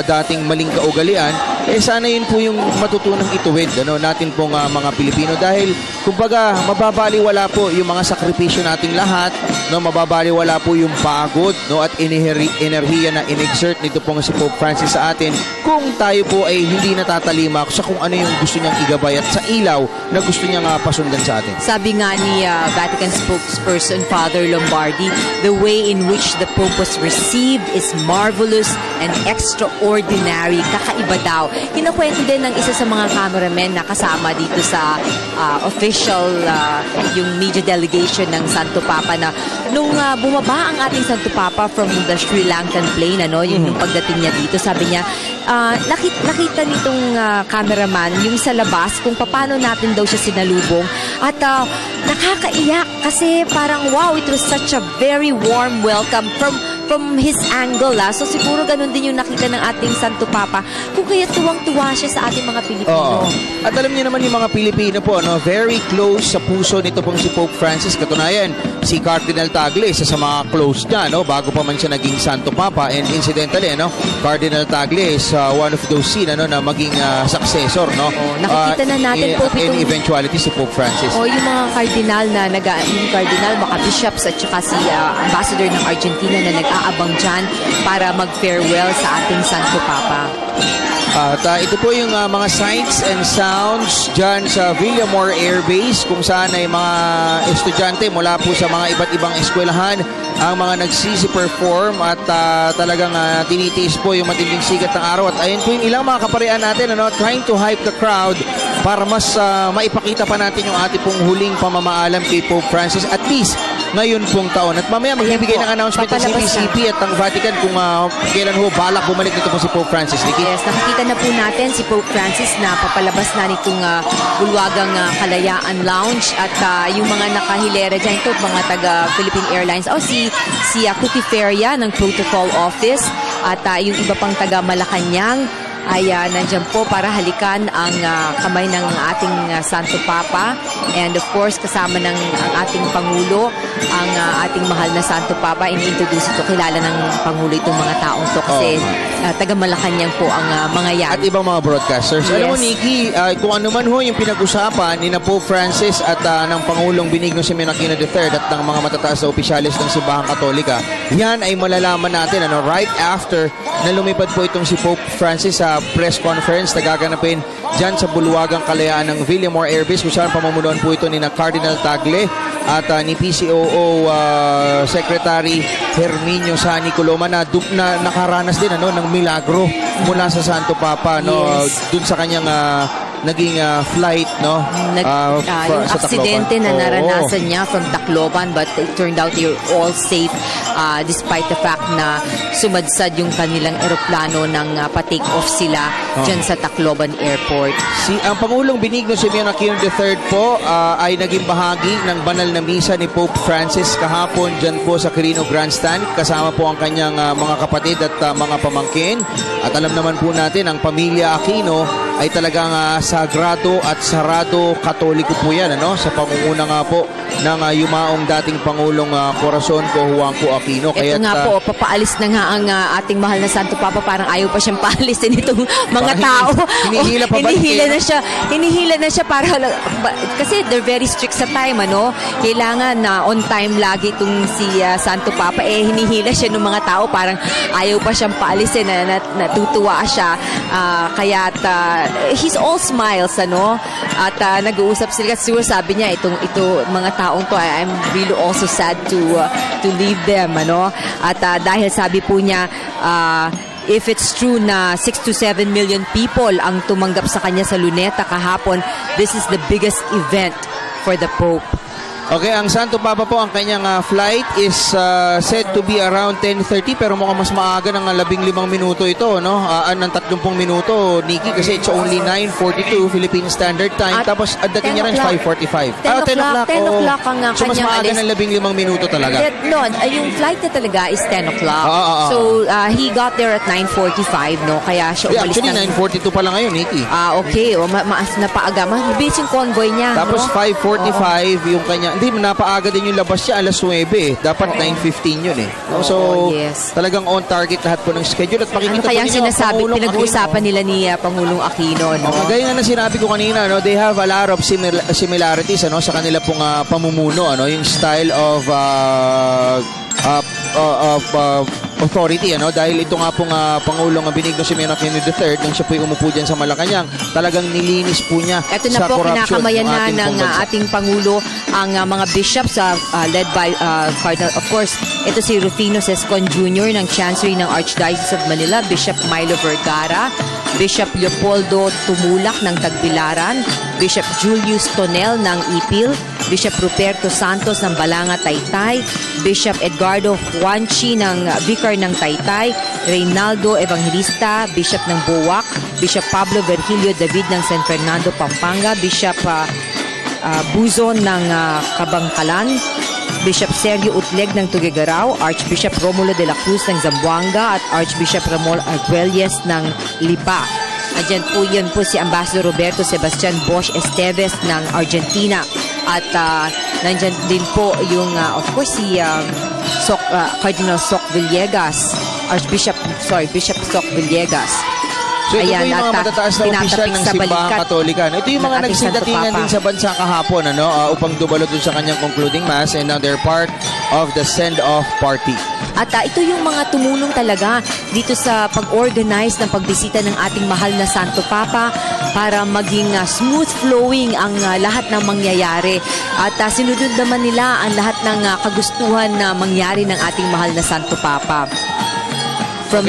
dating maling kaugalian. Sana yun po yung matutunang ituwid natin pong mga Pilipino, dahil kumbaga mababaliwala po yung mga sakripisyo nating lahat, mababaliwala po yung pagod at enerhiya na inexert nito pong si Pope Francis sa atin kung tayo po ay hindi natatalima sa kung ano yung gusto niyang igabay at sa ilaw na gusto niyang pasundan sa atin. Sabi nga ni Vatican spokesperson Father Lombardi, the way in which the Pope was received is marvelous and extraordinary. Kakaiba daw. Kinakwento din ng isa sa mga cameramen na kasama dito sa official yung media delegation ng Santo Papa, na nung bumaba ang ating Santo Papa from the Sri Lankan plane, yung pagdating niya dito, sabi niya, nakita nitong cameraman yung sa labas kung paano natin daw siya sinalubong, at nakakaiyak kasi parang wow, it was such a very warm welcome from his angle. So siguro ganun din yung nakita ng ating Santo Papa, kung kaya tuwang-tuwa siya sa ating mga Pilipino. Oo. At alam niyo naman yung mga Pilipino po, very close sa puso nito pong si Pope Francis. Katunayan, si Cardinal Tagle, isa sa mga close niya, bago pa man siya naging Santo Papa. And incidentally, Cardinal Tagle is one of those seen na maging successor, Nakikita na natin po in eventuality si Pope Francis. yung mga cardinal yung cardinal, mga bishops at saka si ambassador ng Argentina na nag-aabang dyan para mag-farewell sa ating Santo Papa. At ito po yung mga sights and sounds dyan sa Villamor Air Base, kung saan ay mga estudyante mula po sa mga iba't ibang eskwelahan ang mga nagsisi-perform at talagang tinitiis po yung matinding sikat ng araw. At ayun po yung ilang mga kaparian natin, trying to hype the crowd para mas maipakita pa natin yung ating pong huling pamamaalam kay Pope Francis, at least ngayon pong taon. At mamaya magbibigay ng announcement ng CPCP at ang Vatican kung kailan balak bumalik nito po si Pope Francis. Nikki? Yes, nakikita na po natin si Pope Francis na papalabas na nitong Bulwagang Kalayaan Lounge, at yung mga nakahilera dyan, ito mga taga Philippine Airlines, si Cookie Feria ng Protocol Office, at yung iba pang taga Malacanang ay nandyan po para halikan ang kamay ng ating Santo Papa. And of course, kasama ng ang ating Pangulo, ang ating mahal na Santo Papa. Ini-introduce ito, kilala ng Pangulo itong mga taong to kasi taga Malacanang po ang mga yan. At ibang mga broadcasters. Yes. Alam mo, Nikki, kung ano man yung pinag-usapan ni na Pope Francis at ng Pangulong Benigno Simeon Aquino III at ng mga matataas na opisyalis ng Simbahang Katolika, yan ay malalaman natin right after na lumipad po itong si Pope Francis sa press conference na gaganapin dyan sa Bulwagang Kalayaan ng Villamor Air Base, kung saan pamamunuan po ito ni na Cardinal Tagle at ni PCOO Secretary Herminio Sani Coloma, na nakaranas din ng milagro mula sa Santo Papa dun sa kanyang naging flight Yung sa aksidente Tacloban. na naranasan niya from Tacloban, but it turned out they're all safe despite the fact na sumadsad yung kanilang eroplano nang pa-take off sila dyan sa Tacloban Airport. Ang Pangulong Benigno Simeon Aquino III po ay naging bahagi ng banal na misa ni Pope Francis kahapon dyan po sa Quirino Grandstand, kasama po ang kanyang mga kapatid at mga pamangkin. At alam naman po natin, ang pamilya Aquino ay talagang sagrado at sarado katoliko po yan, sa pangunguna nga po ng yumaong dating Pangulong Corazon Cojuangco Aquino. Ito nga po, papaalis na nga ang ating mahal na Santo Papa. Parang ayaw pa siyang paalisin itong mga tao. Hinihila pa ba? Hinihila na siya para, kasi they're very strict sa time, Kailangan na on time lagi itong si Santo Papa. Hinihila siya ng mga tao. Parang ayaw pa siyang paalisin, natutuwa siya. Kaya he's all smiles, ano? At nag-uusap sila. Siguro sabi niya, ito mga taong to, I'm really also sad to leave them, ano? At dahil sabi po niya, if it's true na 6 to 7 million people ang tumanggap sa kanya sa Luneta kahapon, this is the biggest event for the Pope. Okay, ang Santo Papa po, ang kanyang flight is said to be around 10:30 pero mukhang mas maaga ng 15 minuto ito, no? Ng 30 minuto, Nikki, kasi it's only 9:42 Philippine Standard Time. At Tapos at dating niya rin 5:45. 10 o'clock ang So mas kanyang maaga alis. ng 15 minuto talaga. No, yung flight na talaga is 10 o'clock. So, he got there at 9:45, no? Kaya siya Yeah, umalis actually, ng... 9:42 pa lang ngayon, Nikki. Okay. Mas napaaga. Mabilis yung convoy niya, Tapos no? 5:45 yung kanya. Hindi, napaaga din yung labas niya, alas 9 eh. Dapat 9:15 yun eh. No? So, yes. talagang on target lahat po ng schedule. At Ano makikita kaya po ninyo, sinasabi, Pangulong pinag-uusapan Aquino. nila ni Pangulong Aquino, no? Gaya nga na sinabi ko kanina, no, they have a lot of similarities ano, sa kanila pong pamumuno. Ano, yung style of authority, ano, dahil ito nga pong Pangulong Benigno Simeon Aquino III, nang siya po'y umupo dyan sa Malacanang, talagang nilinis po niya Ito na sa po, corruption kinakamayan ng na ating ng pong bansa. ating Pangulo ang mga bishops led by Cardinal. Of course, ito si Rufino Sescon Jr. ng Chancery ng Archdiocese of Manila, Bishop Milo Vergara, Bishop Leopoldo Tumulak ng Tagbilaran, Bishop Julius Tonel ng Ipil, Bishop Ruperto Santos ng Balanga, Taytay, Bishop Edgardo Juanchi ng Vicar ng Taytay, Reynaldo Evangelista, Bishop ng Buwak, Bishop Pablo Virgilio David ng San Fernando, Pampanga, Bishop Buzon ng Kabangkalan, Bishop Sergio Utleg ng Tuguegarao, Archbishop Romulo de la Cruz ng Zamboanga at Archbishop Ramon Arguelles ng Lipa. Andyan po yun po si Ambassador Roberto Sebastian Bosch Esteves ng Argentina. At nandyan din po yung, of course, si Cardinal Soc Villegas, Bishop Soc Villegas. So ito po yung mga at, matataas na opisyal tinatapik ng sa Simbahang balikat Katolika. Ito yung ng mga ating nagsidatingan Santo Papa. din sa bansa kahapon upang dumalo dun sa kanyang concluding mass, and now they're part of the send-off party. At ito yung mga tumulong talaga dito sa pag-organize ng pagbisita ng ating mahal na Santo Papa para maging smooth flowing ang lahat ng mangyayari. At sinunod naman nila ang lahat ng kagustuhan na mangyari ng ating mahal na Santo Papa. From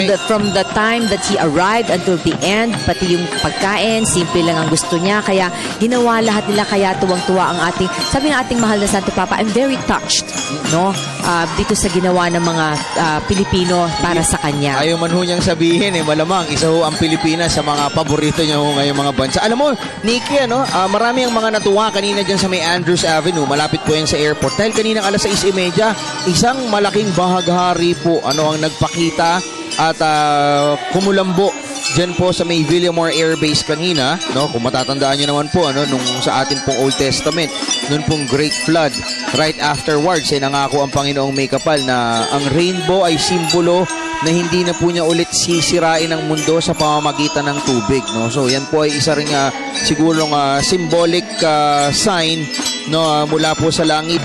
the time that he arrived until the end, pati yung pagkain, simple lang ang gusto niya. Kaya ginawa lahat nila, kaya tuwang-tuwa ang ating, sabi ng ating mahal na Santo Papa, I'm very touched, no? Dito sa ginawa ng mga Pilipino para sa kanya. Ayaw man ho niyang sabihin, malamang isa ho ang Pilipinas sa mga paborito niya ho ngayong mga bansa. Alam mo, Nikki, marami ang mga natuwa kanina dyan sa may Andrews Avenue. Malapit po yan sa airport. Dahil kaninang alas 6:30, isang malaking bahaghari po ang nagpakita at kumulambo dyan po sa may Villamor Air Base kanina, no? Kung matatandaan nyo naman po, nung sa atin pong Old Testament, nun pong Great Flood, right afterwards, nangako ang Panginoong May Kapal na ang rainbow ay simbolo na hindi na po niya ulit sisirain ang mundo sa pamamagitan ng tubig, no? So yan po ay isa ring sigurong symbolic sign, no, mula po sa langit,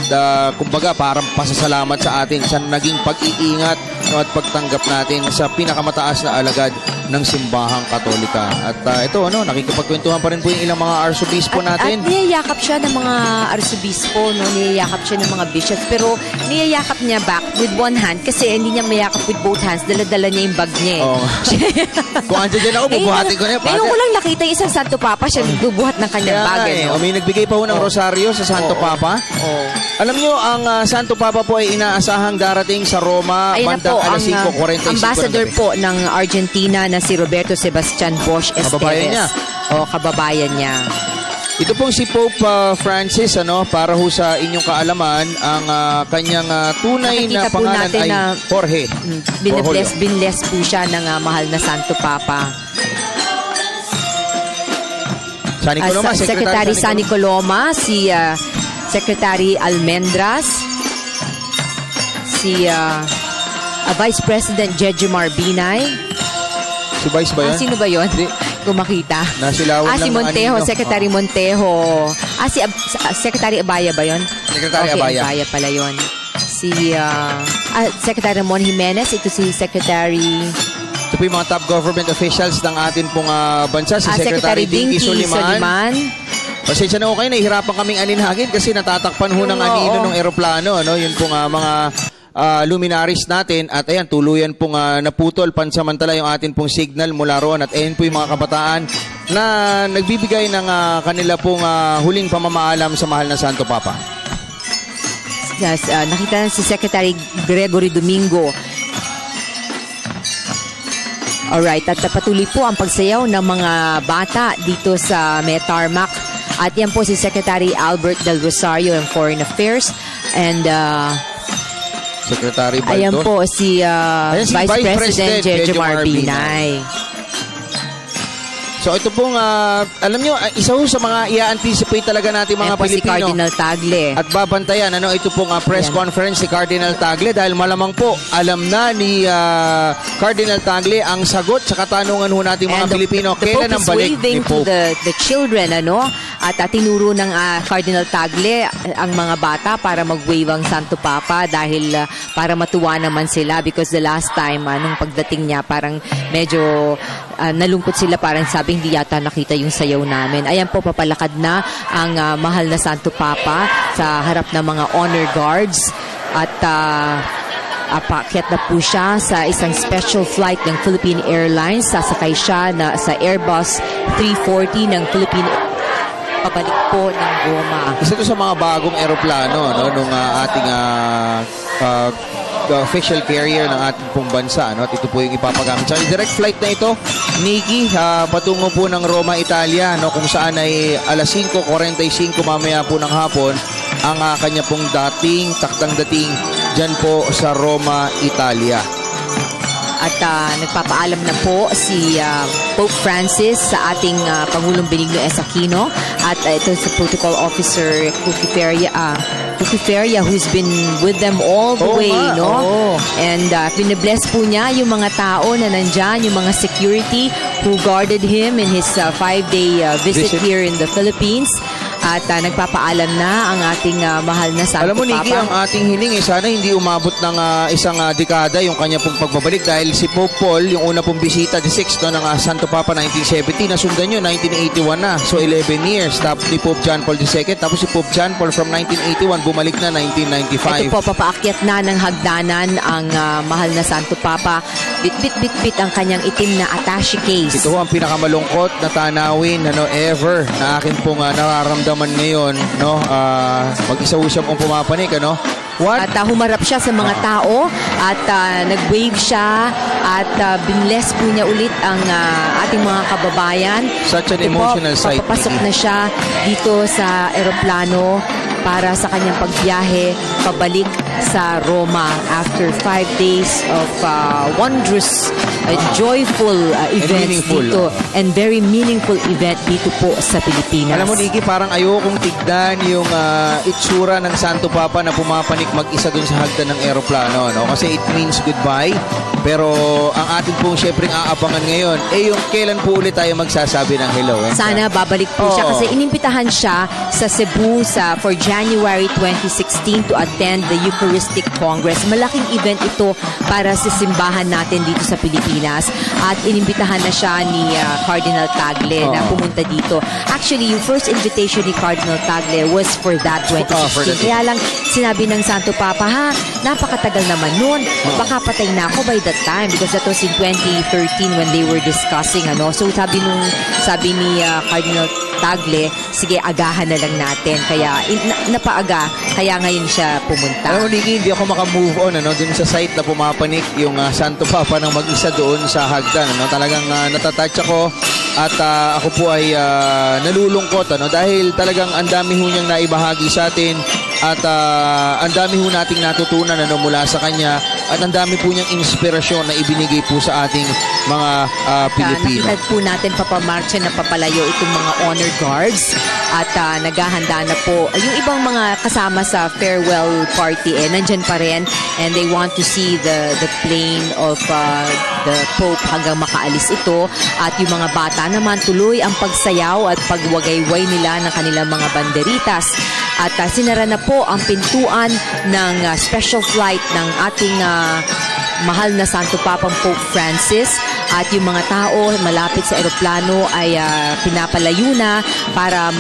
kumbaga parang pasasalamat sa atin sa naging pag-iingat, no, at pagtanggap natin sa pinakamataas na alagad ng Simbahang Katolika. At ito, nakikipagkwentuhan pa rin po yung ilang mga arsobispo natin. At niyayakap siya ng mga arsobispo, no? Niyayakap siya ng mga bishops, pero niyayakap niya back with one hand kasi hindi niya mayakap with both hands. Dala-dala niya yung bag niya. Oo. Kung andyan dyan ako, bubuhatin ko na yan. Ngayon ko lang nakita yung isang Santo Papa, siya nagbubuhat ng kanyang bag. May nagbigay pa ho ng rosaryo sa Santo Papa. Alam nyo, ang Santo Papa po ay inaasahang darating sa Roma Ayun na bandang po, alas 5:45. ambassador po ng Argentina na si Roberto Sebastian Bosch Esteves. Kababayan niya. Kababayan niya. Ito pong si Pope Francis, para ho sa inyong kaalaman, ang kanyang tunay na Nakikita po pangalan natin ay na Jorge. Binless po siya ng mahal na Santo Papa. San Nicoloma, Secretary San Nicoloma, si Secretary Almendras, si Vice President Jejomar Binay. Si Vice ba yun? Sino ba yun? Hindi. Kung makita. Nasilawan si lang ng Montejo, anino. Secretary Montejo. Si Secretary Abaya ba yun? Secretary Okay, Abaya. Abaya pala yun. Si Secretary Ramon Jimenez, ito si Secretary Ito po yung mga top government officials ng atin pong bansa, si Secretary Dinky Soliman. Pasensya na ho kayo, nahihirapan kaming aninhagin kasi natatakpan ho ng anino ng eroplano. Ano? Yun pong mga luminaries natin. At ayan, tuluyan pong naputol pansamantala yung atin pong signal mula roon. At ayan po yung mga kabataan na nagbibigay ng kanila pong huling pamamaalam sa mahal na Santo Papa. Yes, nakita si Secretary Gregory Domingo. Alright, at patuloy po ang pagsayaw ng mga bata dito sa May Tarmac. At yan po si Secretary Albert Del Rosario ng Foreign Affairs. And Secretary Baldo. ayan po si, Ayan si Vice Vice President President Jejomar Binay. Binay. So ito pong, alam nyo, isa ho sa mga i-anticipate talaga natin mga Ayan po si Pilipino. Cardinal Tagle. At babantayan, ito pong press Ayan. conference si Cardinal Tagle dahil malamang po, alam na ni Cardinal Tagle ang sagot sa katanungan ho natin mga And Pilipino. the Kailan Pope ang is balik waving ni to Pope? the children, At tinuro ng Cardinal Tagle ang mga bata para mag-wave ang Santo Papa dahil para matuwa naman sila because the last time, nung pagdating niya, parang medyo nalungkot sila, parang sabi hindi yata nakita yung sayaw namin. Ayan po, papalakad na ang mahal na Santo Papa sa harap ng mga honor guards at paakyat na po siya sa isang special flight ng Philippine Airlines. Sasakay siya sa Airbus 340 ng Philippine pabalik po ng Roma. Isa ito sa mga bagong eroplano nung ating official carrier ng ating pong bansa. At ito po yung ipapagamit. Sa direct flight na ito, Nikki, patungo po ng Roma, Italia, kung saan ay alas 5:45 mamaya po ng hapon ang kanya pong takdang dating dyan po sa Roma, Italia. At nagpapaalam na po si Pope Francis sa ating Pangulong Benigno S. Aquino at ito sa Protocol Officer Cookie Feria who's been with them all the way, Oo. And pinabless po niya yung mga tao na nandyan, yung mga security who guarded him in his 5-day visit here in the Philippines. At nagpapaalam na ang ating mahal na Santo Alam mo, Nikki, Papa. ang ating hiling sana hindi umabot ng isang dekada yung kanya pong pagbabalik dahil si Pope Paul, yung una pong bisita, the 6th ng Santo Papa 1970, nasundan nyo, 1981 na. So 11 years. Tapos ni Pope John Paul II. Tapos si Pope John Paul from 1981, bumalik na 1995. Ito po, papaakyat na ng hagdanan ang mahal na Santo Papa. Bit-bit ang kanyang itim na attache case. Ito ho ang pinakamalungkot na tanawin ever na akin pong nararamdaman ngayon. Mag-isa ho siya pong pumapanik. What? At humarap siya sa mga tao at nag-wave siya at binless po niya ulit ang ating mga kababayan. Such an Ito po, emotional sight, papapasok Nikki. na siya dito sa eroplano para sa kanyang pagbiyahe pabalik sa Roma after 5 days of wondrous, joyful events meaningful. dito and very meaningful event dito po sa Pilipinas. Alam mo, Nikki, parang ayokong tignan yung itsura ng Santo Papa na pumapanik mag-isa dun sa hagdan ng eroplano. Kasi it means goodbye. Pero ang atin pong syempre aabangan ngayon, yung kailan po ulit tayo magsasabi ng hello. Sana babalik po siya Oo. kasi inimbitahan siya sa Cebu for January 2016 to attend the Eucharistic Congress. Malaking event ito para sa simbahan natin dito sa Pilipinas at inimbitahan na siya ni Cardinal Tagle na pumunta dito. Actually, yung first invitation ni Cardinal Tagle was for that 2016. for that. Kaya lang sinabi ng Santo Papa, napakatagal naman nun. Baka patay na ako by that time because that was in 2013 when they were discussing. So sabi ni Cardinal Tagle, sige, agahan na lang natin. Kaya napaaga, kaya ngayon siya pumunta. Alam mo, Nikki, hindi ako makamove on dun sa site na pumapanik yung Santo Papa ng mag-isa doon sa hagdan. Talagang natatouch ako at ako po ay nalulungkot dahil talagang ang dami ho niyang naibahagi sa atin at ang dami ho nating natutunan mula sa kanya at ang dami po niyang inspirasyon na ibinigay po sa ating mga Pilipino. Nakita po natin papamarcha na papalayo itong mga honor guards at naghahanda na po yung ibang mga kasama sa farewell party nandyan pa rin and they want to see the plane of the Pope hanggang makaalis ito at yung mga bata naman tuloy ang pagsayaw at pagwagayway nila ng kanilang mga banderitas at sinara na po ang pintuan ng special flight ng ating mahal na Santo Papang Pope Francis at yung mga tao malapit sa eroplano ay pinapalayo na para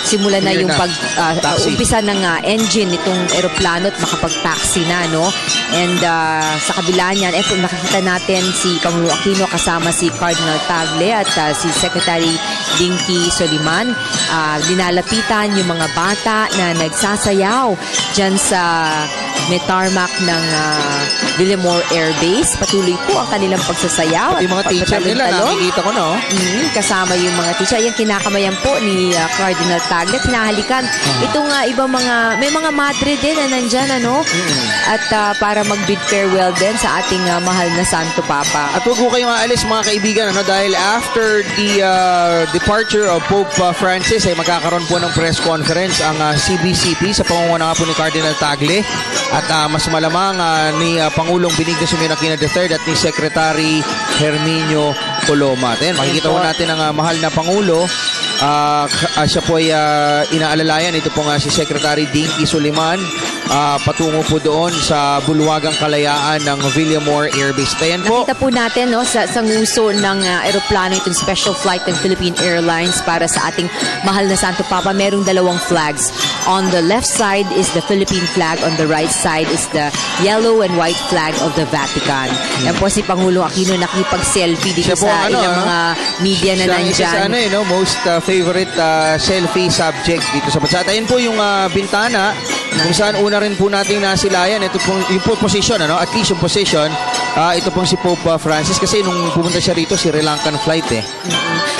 simulan na Clear yung na. Taxi. umpisa ng engine nitong eroplano at makapag-taxi na, no? And sa kabila niyan, nakikita natin si Pangulo Aquino kasama si Cardinal Tagle at si Secretary Dinky Soliman. Dinalapitan yung mga bata na nagsasayaw dyan sa may tarmac ng Villamor Air Base. Patuloy po ang kanilang pagsasayaw. Yung mga teacher nila, nakikita ko na, oh. Kasama yung mga teacher. Yan, kinakamayan po ni Cardinal Tagle. Hinahalikan. Itong ibang may mga madre din na nandyan, ano? At para mag-bid farewell din sa ating mahal na Santo Papa. At huwag ko kayong aalis mga kaibigan, ano, dahil after the departure of Pope Francis ay magkakaroon po ng press conference ang CBCP sa pangunguna po ni Cardinal Tagle at mas malamang ni Pangulong Benigno Simeon Aquino III at ni Secretary Herminio Coloma. At ayan, makikita po natin ang mahal na Pangulo. Siya po ay inaalalayan. Ito po nga si Secretary Dinky Soliman patungo po doon sa bulwagang kalayaan ng Villamor Air Base. Ayan po. Nakita po natin, no, sa nguso ng aeroplano itong special flight ng Philippine Airlines para sa ating mahal na Santo Papa. Merong dalawang flags. On the left side is the Philippine flag. On the right side is the yellow and white flag of the Vatican. Yan po si Pangulo Aquino nakipag-selfie dito Siya po, sa ilang mga media na Isa nandyan. sa most favorite selfie subject dito sa bansa. At ayun po yung bintana kung saan una rin po nating nasilayan. Ito po yung position, ano? At least yung position. Ito pong si Pope Francis kasi nung pumunta siya rito, Sri Lankan flight eh.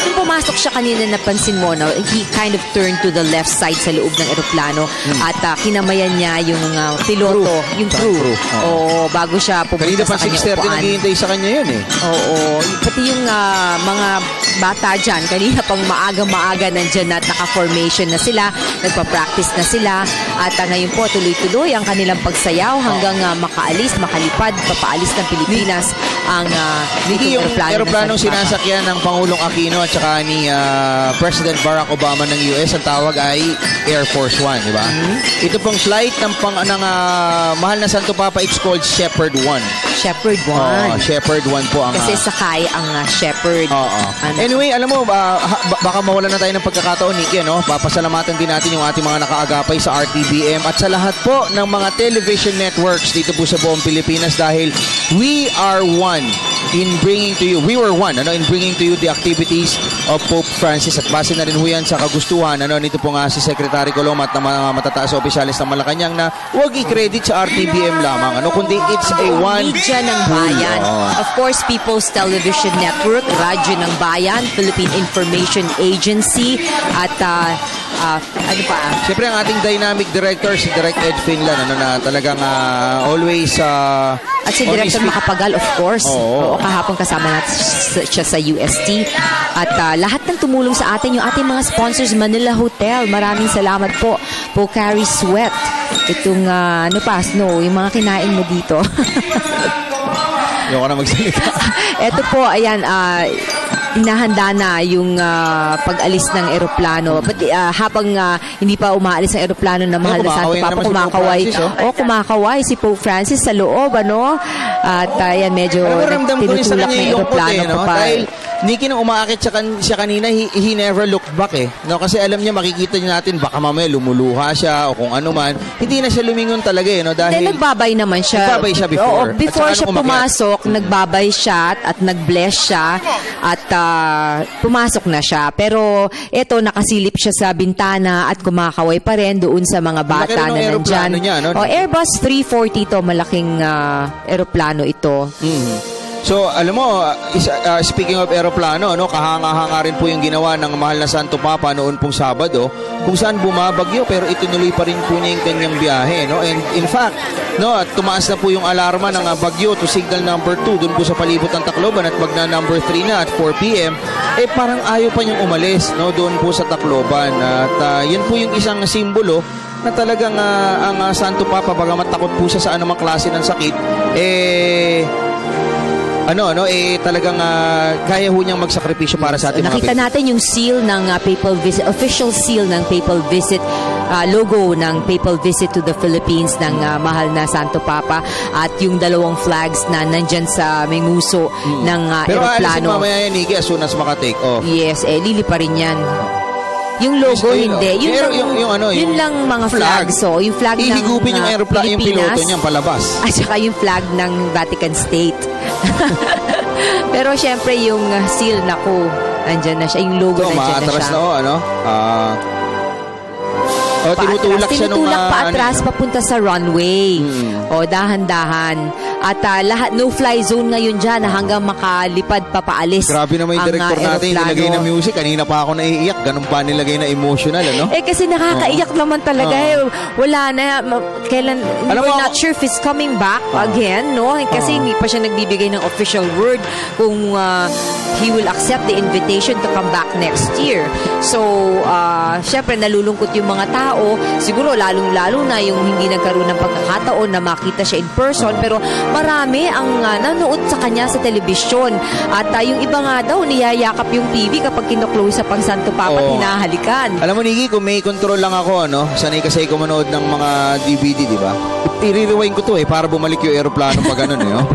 Nung pumasok siya kanina, napansin mo, no, he kind of turned to the left side sa loob ng eroplano at kinamayan niya yung piloto, yung crew. Oo, bago siya Kanina pumunta pa sa kanyang 6:30 upuan. naghihintay sa kanya yun eh. Oo. Pati yung mga bata dyan, kanina pang maaga-maaga nandyan at naka-formation na sila, nagpa-practice na sila at ngayon po tuloy-tuloy ang kanilang pagsayaw hanggang makalipad, papaalis ng Pilipinas ang Niki, yung aeroplanong aeroplanong sinasakyan ng Pangulong Aquino at saka ni President Barack Obama ng US, ang tawag ay Air Force One, di ba? Ito pong flight ng mahal na Santo Papa, it's called Shepherd One. Shepherd One. Shepherd One po ang... Kasi sakay ang shepherd. Oo. Anyway, alam mo, baka mawalan na tayo ng pagkakataon, Nikki, no? Papasalamatan din natin yung ating mga nakaagapay sa RTBM at sa lahat po ng mga television networks dito po sa buong Pilipinas dahil we are one in bringing to you, we were one, in bringing to you the activities of Pope Francis at base na rin ho yan sa kagustuhan, nito po nga si Secretary Coloma at ng mga matataas na opisyalis ng Malacanang na huwag i-credit sa RTBM lamang, kundi it's a one Media ng Bayan. Of course, People's Television Network, Radyo ng Bayan, Philippine Information Agency, at ano pa? Siyempre ang ating dynamic director, si Direct Ed Finlan, na talagang always... At si on his Director feet. Macapagal, of course. Oo. Kahapon kasama natin siya sa UST. At lahat ng tumulong sa atin, yung ating mga sponsors, Manila Hotel. Maraming salamat po. Pocari Sweat. Itong, Snow, yung mga kinain mo dito. Ayoko na magsalita. Ito po, ayan, hinahanda na yung pag-alis ng eroplano. But habang hindi pa umaalis ang eroplano na mahal na Santo kumakaway na Papa, naman si Pope kumakaway. Francis, Kumakaway si Pope Francis sa loob, ano? At ayan, medyo Alam mo, ramdam ko rin sa tinutulak kanya ng yung lungkot eroplano. Dahil Nikki, nung umaakit siya kanina, he never looked back eh. No, kasi alam niya, makikita niya natin, baka mamaya lumuluha siya o kung ano man. Hindi na siya lumingon talaga eh, no? Dahil... Then, nagbabay naman siya. Nagbabay siya before. Oo, before At saka siya nung umakyat. pumasok, nagbabay siya at nag-bless siya at pumasok na siya. Pero eto, nakasilip siya sa bintana at kumakaway pa rin doon sa mga bata Laki rin ng na aeroplano nandyan. niya, no? Airbus 340 to, malaking aeroplano ito. So, alam mo, speaking of aeroplano, kahanga-hanga rin po yung ginawa ng mahal na Santo Papa noon pong Sabado, kung saan bumabagyo pero itunuloy pa rin po niya yung kanyang biyahe. No? And in fact, tumaas na po yung alarma ng bagyo to signal number 2 doon po sa palibot ng Tacloban at magna number 3 na at 4 p.m. Parang ayaw pa niyang umalis doon po sa Tacloban. At yun po yung isang simbolo na talagang ang Santo Papa, bagamat takot po siya sa anumang klase ng sakit, talagang kaya ho niyang magsakripisyo para sa ating mga Nakita natin yung seal ng papal visit, official seal ng papal visit, logo ng papal visit to the Philippines ng mahal na Santo Papa at yung dalawang flags na nandyan sa may muso ng Pero aalisin eroplano. mamaya yan, Nikki, as soon as maka-take off. Yes, lili pa rin yan. Yung logo, Ayun, hindi. Yun pero lang, yung yun lang mga flag. So, yung flag ng Ihigupin yung aeroplano, yung piloto Pilipinas, niyan palabas. at saka yung flag ng Vatican State. Pero syempre yung seal, naku, nandyan na siya. Yung logo, Ito, nandyan na maatras siya. na tinutulak siya nung... Tinutulak pa atras papunta sa runway. O, dahan-dahan. At lahat, no-fly zone ngayon dyan hanggang makalipad pa paalis. Grabe naman yung ang, director natin, eroplano. nilagay na music. Kanina pa ako naiiyak. Ganun pa nilagay na emotional, ano? Kasi nakakaiyak naman talaga. Wala na. Kailan, Alam we're mo, not sure if it's coming back again, no? Kasi hindi pa siya nagbibigay ng official word kung he will accept the invitation to come back next year. So, syempre, nalulungkot yung mga tao. Siguro, lalong-lalo na yung hindi nagkaroon ng pagkakataon na makita siya in person. Pero marami ang nanood sa kanya sa telebisyon. At yung iba nga daw, niyayakap yung TV kapag kinuklose sa pang Santo Papa at hinahalikan. Alam mo, Nikki, kung may control lang ako, no? Sanay kasi ako manood ng mga DVD, di ba? I-rewind ko to para bumalik yung aeroplano pag ganun, eh. Oh.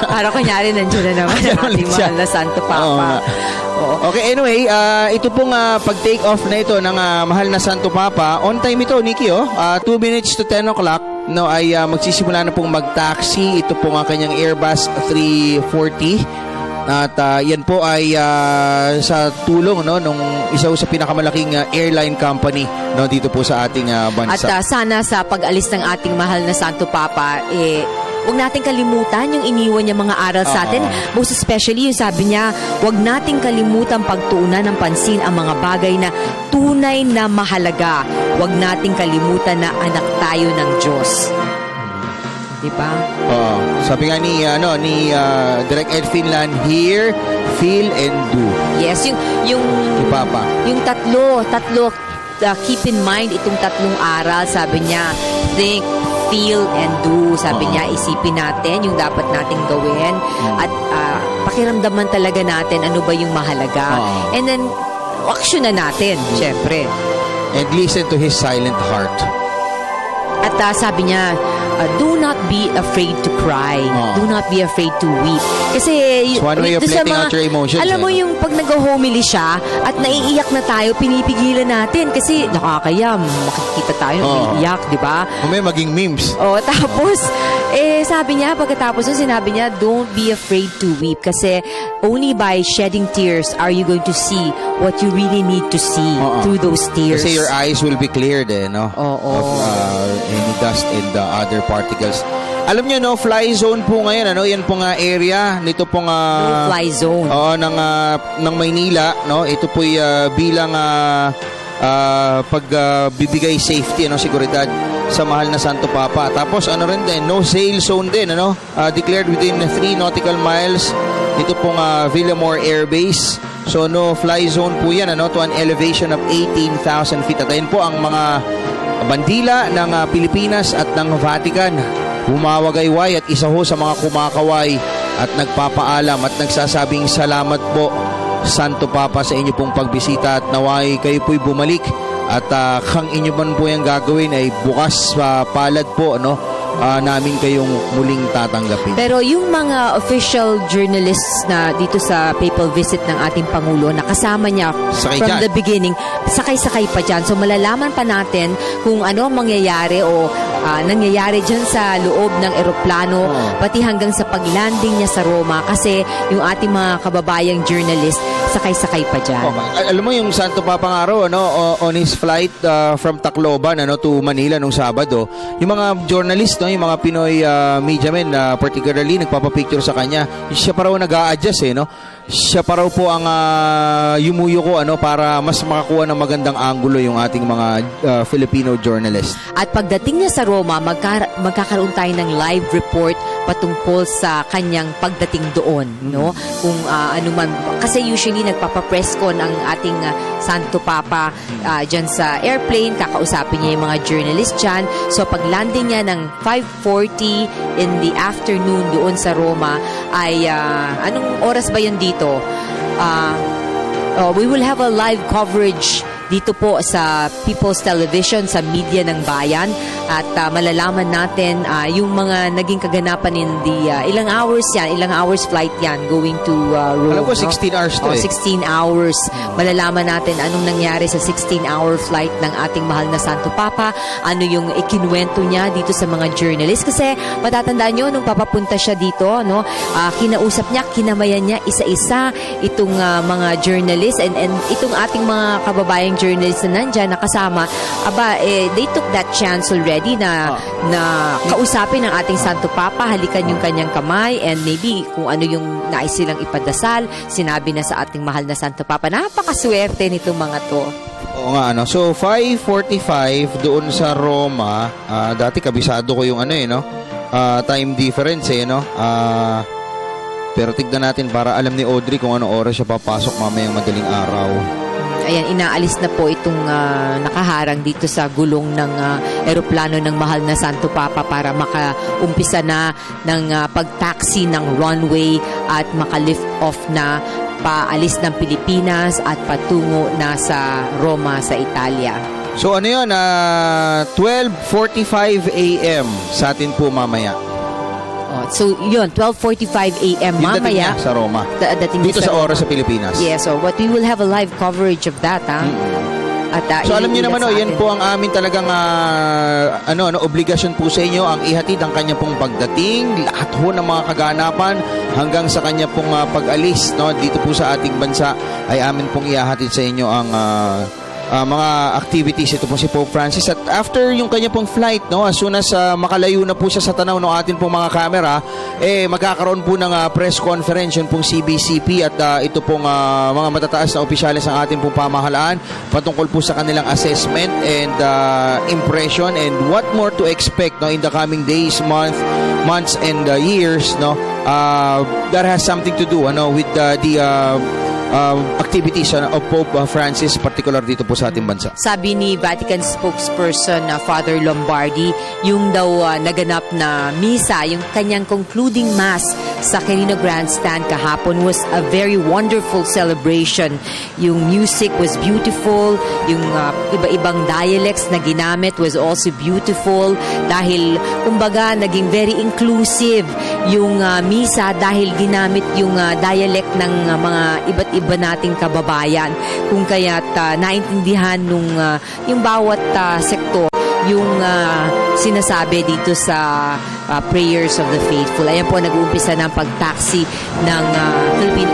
Para kunyari, nandiyan na naman ang ating mahal na Santo Papa. Oo. Okay, anyway, ito pong pag-take off na ito ng mahal na Santo Papa. On time ito, Nikki, 2 minutes to 10 o'clock. No, ay magsisimula na pong mag-taxi. Ito pong kanyang Airbus 340. At yan po ay sa tulong nung isa sa pinakamalaking airline company dito po sa ating bansa. At sana sa pag-alis ng ating mahal na Santo Papa, huwag natin kalimutan yung iniwan niya mga aral sa atin. Most especially yung sabi niya, huwag nating kalimutan pagtuunan ng pansin ang mga bagay na tunay na mahalaga. Huwag nating kalimutan na anak tayo ng Diyos. Diba? Sabi nga ni Direk Ed Finland, hear, feel, and do. Yes, yung Papa. yung tatlo, keep in mind itong tatlong aral. Sabi niya, think, feel, and do. Sabi niya, isipin natin yung dapat nating gawin at pakiramdaman talaga natin ano ba yung mahalaga. And then, action na natin, syempre. And listen to his silent heart. At sabi niya, do not be afraid to cry. Do not be afraid to weep. Kasi It's one way of doon sa letting out your emotions. Alam mo yung pag nag-homily siya at naiiyak na tayo, pinipigilan natin kasi nakakaya, makikita tayo naiiyak, di ba? May maging memes. Tapos, sabi niya, pagkatapos nun, sinabi niya, don't be afraid to weep kasi only by shedding tears are you going to see what you really need to see through those tears. Kasi your eyes will be cleared, no? Oo. Of any dust and the other particles. Alam niyo, fly zone po ngayon, yan pong area nito pong No-fly zone. ng Maynila, no? Ito po bilang pagbibigay safety, seguridad sa mahal na Santo Papa. Tapos rin din, no sail zone din, declared within 3 nautical miles dito pong Villamor Air Base. So no fly zone po yan, to an elevation of 18,000 feet. At ayun po ang mga bandila ng Pilipinas at ng Vatican. Humawagayway at isa ho sa mga kumakaway at nagpapaalam at nagsasabing salamat po Santo Papa sa inyo pong pagbisita at naway kayo po'y bumalik at kang inyo man po yung gagawin ay bukas palad po namin kayong muling tatanggapin. Pero yung mga official journalists na dito sa papal visit ng ating Pangulo, nakasama niya Sakay from dyan. the beginning, sakay-sakay pa dyan. So malalaman pa natin kung ano ang mangyayari o nangyayari dyan sa loob ng eroplano, pati hanggang sa paglanding niya sa Roma kasi yung ating mga kababayang journalist, sakay-sakay pa dyan. Alam mo yung Santo Papa nga raw, on his flight from Tacloban to Manila nung Sabado, yung mga journalist, yung mga Pinoy media men, particularly nagpapapicture sa kanya, siya pa raw nag-a-adjust siya pa raw po ang yumuyuko para mas makakuha ng magandang anggulo yung ating mga Filipino journalist. At pagdating niya sa Roma, magkakaroon tayo ng live report patungkol sa kanyang pagdating doon, no? Kung ano man, kasi usually nagpapa-press con ang ating Santo Papa dyan sa airplane, kakausapin niya yung mga journalist dyan. So pag landing niya ng 5:40 in the afternoon doon sa Roma, ay anong oras ba yun dito? We will have a live coverage dito po sa People's Television, sa media ng bayan, at malalaman natin yung mga naging kaganapan in the ilang hours flight yan going to Rome. Alam ko 16 hours to 16 hours. Malalaman natin anong nangyari sa 16-hour flight ng ating mahal na Santo Papa, ano yung ikinuwento niya dito sa mga journalist. Kasi matatandaan nyo, nung papapunta siya dito, kinausap niya, kinamayan niya isa-isa itong mga journalist and itong ating mga kababayang journalists na nandyan, nakasama, they took that chance already na kausapin ng ating Santo Papa, halikan yung kanyang kamay, and maybe kung ano yung nais silang ipadasal, sinabi na sa ating mahal na Santo Papa. Napakaswerte nitong mga to. Oo nga, So, 5:45 doon sa Roma. Dati kabisado ko yung time difference, pero tignan natin para alam ni Audrey kung anong oras siya papasok mamayang madaling araw. Ayan, inaalis na po itong nakaharang dito sa gulong ng eroplano ng mahal na Santo Papa para makaumpisa na ng pag-taxi ng runway at maka-lift off na paalis ng Pilipinas at patungo na sa Roma sa Italia. So ano yun? 12:45 a.m. sa atin po mamaya. So, yun, 12:45 a.m. Yung dating mamaya. niya sa Roma. Dating Dito niya sa oras sa Pilipinas. Yes, so but we will have a live coverage of that, ha? At, So alam niyo naman, sa yan atin. po ang amin talagang obligasyon po sa inyo ang ihatid ang kanya pong pagdating, lahat ho ng mga kaganapan hanggang sa kanya pong pag-alis dito po sa ating bansa ay amin pong ihahatid sa inyo ang mga activities. Ito po si Pope Francis, at after yung kanya pong flight, as soon as makalayo na po siya sa tanaw ng atin pong mga camera, magkakaroon po ng press conference yung pong CBCP at ito pong mga matataas na opisyalis ng ating pong pamahalaan patungkol po sa kanilang assessment and impression and what more to expect in the coming days, months and years that has something to do with the activities of Pope Francis, particular dito po sa ating bansa. Sabi ni Vatican spokesperson Father Lombardi, yung daw naganap na misa, yung kanyang concluding mass sa Quirino Grandstand kahapon was a very wonderful celebration. Yung music was beautiful, yung iba-ibang dialects na ginamit was also beautiful dahil kumbaga naging very inclusive yung misa dahil ginamit yung dialect ng mga iba't iba nating kababayan, kung kaya't naintindihan nung yung bawat sektor yung sinasabi dito sa prayers of the faithful. Ayan po, nag-uumpisa ng pag-taxi ng Philippine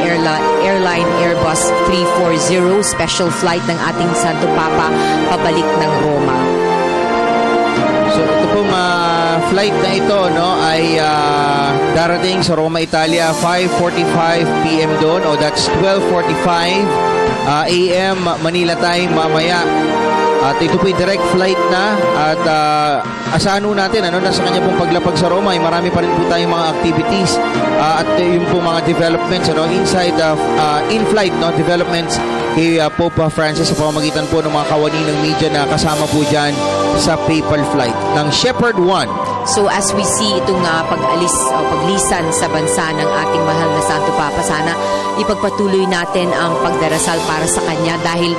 Airline Airbus 340 special flight ng ating Santo Papa pabalik ng Roma. So ito pong flight na ito ay darating sa Roma, Italia, 5:45 p.m. doon, that's 12:45 a.m. Manila time mamaya. At ito po yung direct flight na, at asahan natin nasa kanya pong paglapag sa Roma ay marami pa rin po tayong mga activities at yung po mga developments inside in-flight developments kay Pope Francis sa pamamagitan po ng mga kawani ng media na kasama po dyan sa papal flight ng Shepherd 1. So as we see itong pag-alis o paglisan sa bansa ng ating mahal na Santo Papa, sana ipagpatuloy natin ang pagdarasal para sa kanya dahil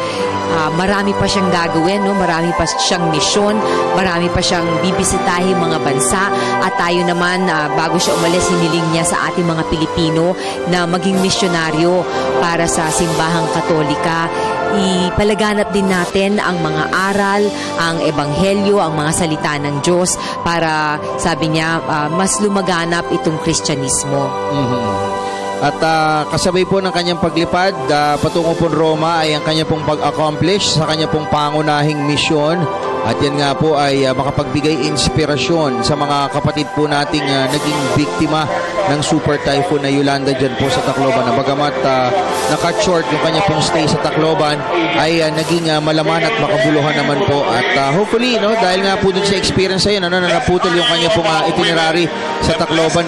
marami pa siyang gagawin, marami pa siyang misyon, marami pa siyang bibisitahin mga bansa, at tayo naman bago siya umalis, hiniling niya sa ating mga Pilipino na maging misyonaryo para sa simbahang Katolika. Ipalaganap din natin ang mga aral, ang ebanghelyo, ang mga salita ng Diyos para, sabi niya, mas lumaganap itong Kristyanismo. At kasabay po ng kanyang paglipad patungo po Roma ay ang kanyang pong pag-accomplish sa kanyang pong pangunahing misyon At yan nga po ay makapagbigay inspirasyon sa mga kapatid po nating naging biktima ng Super Typhoon na Yolanda dyan po sa Tacloban. Na bagamat na-cut short yung kanya pong stay sa Tacloban ay naging malaman at makabuluhan naman po. At hopefully, no, dahil nga po dun sa experience na yun, na naputol yung kanya pong itinerary sa Tacloban,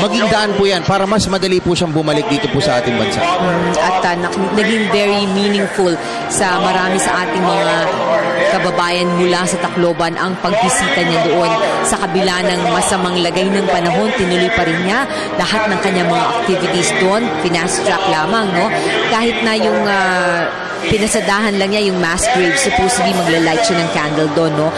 maging daan po yan para mas madali po siyang bumalik dito po sa ating bansa. At naging very meaningful sa marami sa ating mga kababayan mula sa Tacloban ang pagbisita niya doon. Sa kabila ng masamang lagay ng panahon, tinuloy pa rin niya lahat ng kanyang mga activities doon. Finast track lamang, no? Kahit na yung pinasadahan lang niya yung mass grave, supposedly magla-light siya ng candle doon, no?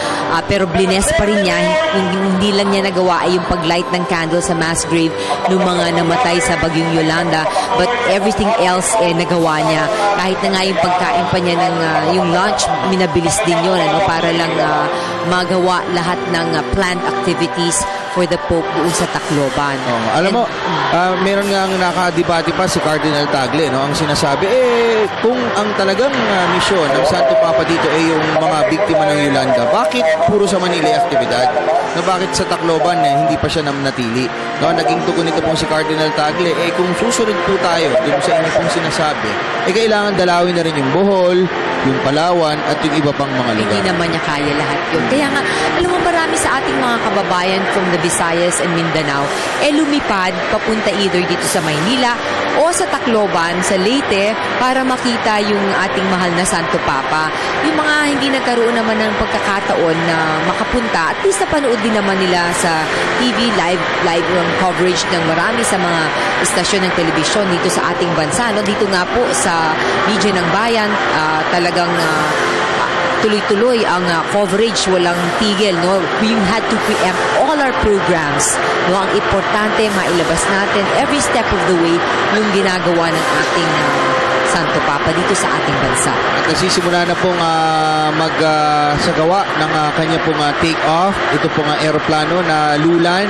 Pero blines pa rin niya, hindi lang niya nagawa ay yung pag-light ng candle sa mass grave ng mga namatay sa bagyong Yolanda, but everything else nagawa niya. Kahit na nga yung pagkain pa niya ng yung lunch, minabilis din yun, ano, para lang magawa lahat ng planned activities for the Pope doon sa Tacloban. Alam mo, meron nga nakadebate pa si Cardinal Tagle, no? Ang sinasabi, kung ang talagang misyon ng Santo Papa dito ay yung mga biktima ng Yolanda, bakit puro sa Manila aktibidad? No, bakit sa Tacloban hindi pa siya namnatili? No, naging tugon nito pong si Cardinal Tagle, kung susunod po tayo dun sa inyo pong sinasabi, kailangan dalawin na rin yung Bohol, yung Palawan, at yung iba pang mga lugar. Hindi naman niya kaya lahat yun. Kaya nga, alam mo, marami sa ating mga kababayan from the Visayas and Mindanao, lumipad papunta either dito sa Maynila o sa Tacloban, sa Leyte, para makita yung ating mahal na Santo Papa. Yung mga hindi nagkaroon naman ng pagkakataon na makapunta, at least napanood din naman nila sa TV, live coverage ng marami sa mga istasyon ng telebisyon dito sa ating bansa. No? Dito nga po sa Media ng Bayan, talagang tuloy-tuloy ang coverage, walang tigil, no? We had to preempt all our programs, no? Ang importante mailabas natin every step of the way yung ginagawa ng ating Santo Papa dito sa ating bansa. At nasisimula na pong magsagawa ng kanya pong take-off. Ito pong aeroplano na lulan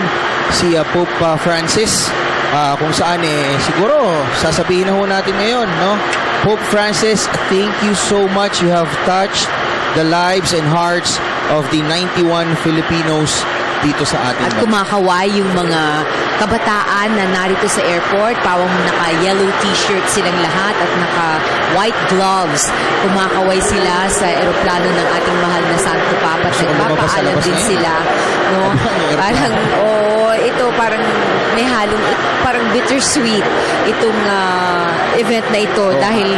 si Pope Francis, kung saan siguro sasabihin na ho natin ngayon, no? Pope Francis, thank you so much. You have touched the lives and hearts of the 91 Filipinos dito sa ating At bansa. kumakaway yung mga kabataan na narito sa airport, pawang naka-yellow t-shirt silang lahat at naka-white gloves. Kumakaway sila sa aeroplano ng ating mahal na Santo Papa at nagpapaalam din sila. No? Parang, ito parang may halong, parang bittersweet itong event na ito dahil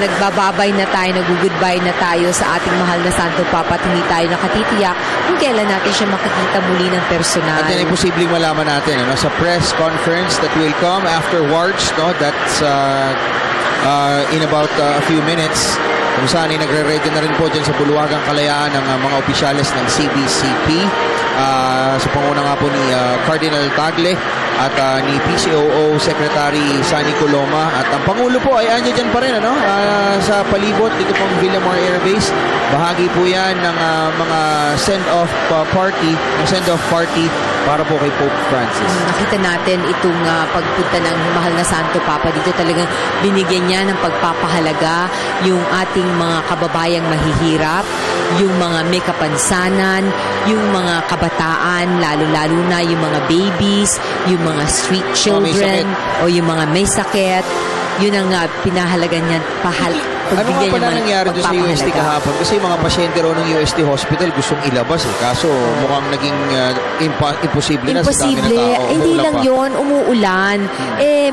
nagbababay na tayo, nag-goodbye na tayo sa ating mahal na Santo Papa at hindi tayo nakatitiyak kung kailan natin siya makikita muli ng personal. At yan ay posibleng malaman natin sa press conference that will come afterwards, no? That's in about a few minutes, kung saan ay nagre-ready na rin po dyan sa Bulwagang Kalayaan ng mga opisyales ng CBCP, sa panguna nga po ni Cardinal Tagle at ni PCOO Secretary Sunny Coloma, at ang Pangulo po ay andyan dyan pa rin sa palibot dito pong Villamor Air Base. Bahagi po yan ng mga send-off party para po kay Pope Francis. Nakita natin itong pagpunta ng mahal na Santo Papa dito, talagang binigyan niya ng pagpapahalaga yung ating mga kababayang mahihirap, yung mga may kapansanan, yung mga kabataan, lalo-lalo na yung mga babies, yung mga street children, o yung mga may sakit. Yun ang pinahalaga niya, Ano nga pala nangyari doon sa UST kahapon? Kasi yung mga pasyente raw ng UST Hospital gustong ilabas kaso mukhang naging imposible na sa dami ng tao. Hindi lang yun, umuulan.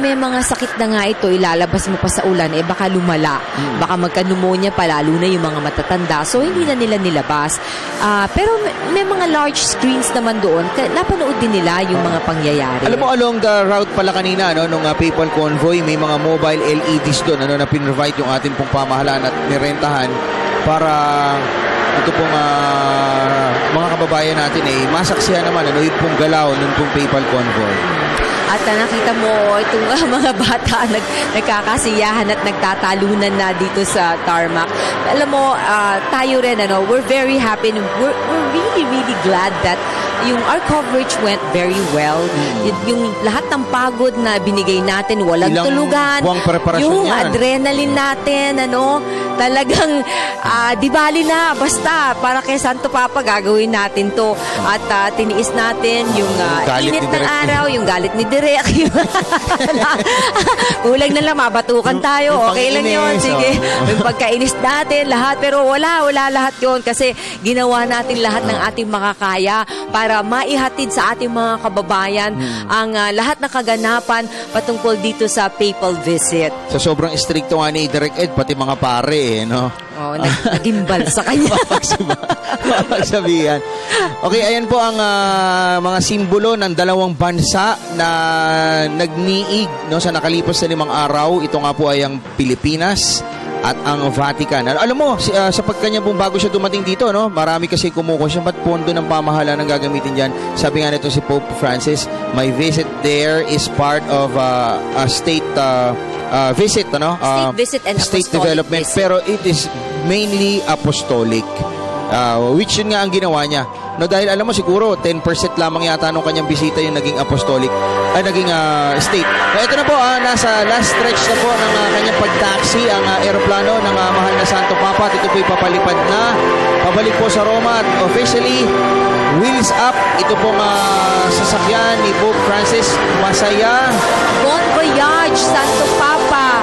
May mga sakit na nga ito, ilalabas mo pa sa ulan, baka lumala. Baka magka-pneumonia pa, lalo na yung mga matatanda. So, hindi na nila nilabas. Pero may mga large screens naman doon. Napanood din nila yung mga pangyayari. Alam mo, along the route pala kanina, nung papal convoy, may mga mobile LEDs doon, na pinrovide yung ating pong pamahalaan at nirentahan para ito pong mga kababayan natin masaksihan naman yung pong galaw ng pong papal convoy. At nakita mo itong mga bata nagkakasiyahan at nagtatalunan na dito sa tarmac. Alam mo, tayo rin, we're very happy. We're really, really glad that our coverage went very well. Yung lahat ng pagod na binigay natin, walang Ilang tulugan. buwang preparasyon Yung yan. adrenaline natin, talagang di bali na, basta para kay Santo Papa gagawin natin to. At tiniis natin yung Galit init ni ng Direk. araw, yung galit ni Direk. Kulang na lang, mabatukan tayo. Yung Okay lang yun. pang-inis, Sige. oh. Yung pagkainis natin, lahat. Pero wala lahat yun. Kasi ginawa natin lahat ng ating makakaya para maihatid sa ating mga kababayan ang lahat ng kaganapan patungkol dito sa papal visit. So sobrang stricto nga ni Direk Ed, pati mga pare no? Oh, nagimbal sa kanya. Mapagsabihan. Okay, ayan po ang mga simbolo ng dalawang bansa na nagniig no, sa nakalipas na 5 araw. Ito nga po ay ang Pilipinas at ang Vatican. Alam mo, sa pagkanya pong bago siya dumating dito, no, marami kasi kumukusyon, ba't pondo ng pamahalaan ang gagamitin dyan? Sabi nga nito si Pope Francis, my visit there is part of a state visit, ano? State visit and state apostolic development. visit. Pero it is mainly apostolic. Which yun nga ang ginawa niya. No, dahil alam mo siguro 10% lamang yata nung kanyang bisita yung naging apostolic, naging state. So ito na po, nasa last stretch na po ng kanyang pagtaxi ang eroplano ng mahal na Santo Papa. At ito po ipapalipad na. Pabalik po sa Roma at officially wheels up. Ito pong sasakyan ni Pope Francis. Masaya. Bon voyage, Santo Papa.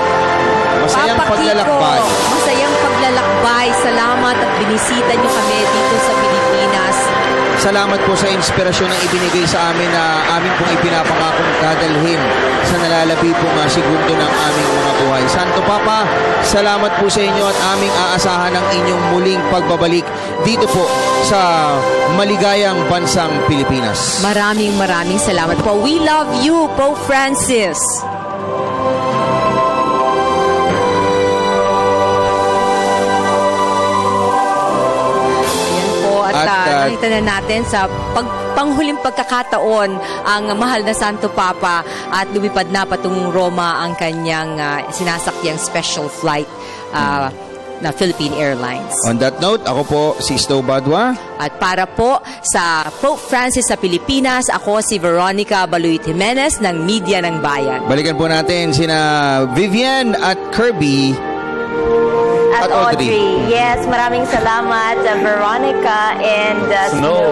Masayang Papa paglalakbay. Kiko, masayang paglalakbay. Salamat at binisita niyo kami dito sa Pilipinas. Salamat po sa inspirasyon na ibinigay sa amin na amin pong ipinapangakong dadalhin sa nalalabi pong segundo ng aming mga buhay. Santo Papa, salamat po sa inyo at aming aasahan ang inyong muling pagbabalik dito po sa maligayang bansang Pilipinas. Maraming salamat po. We love you, Pope Francis. Ayan po. At nakita na natin sa panghuling pagkakataon ang mahal na Santo Papa at lumipad na patungong Roma ang kanyang sinasakyang special flight na Philippine Airlines. On that note, ako po si Sto Badwa. At para po sa Pope Francis sa Pilipinas, ako si Veronica Baluit Jimenez ng Media ng Bayan. Balikan po natin sina Vivian at Kirby At Audrey. Yes, maraming salamat, Veronica and No. Snow.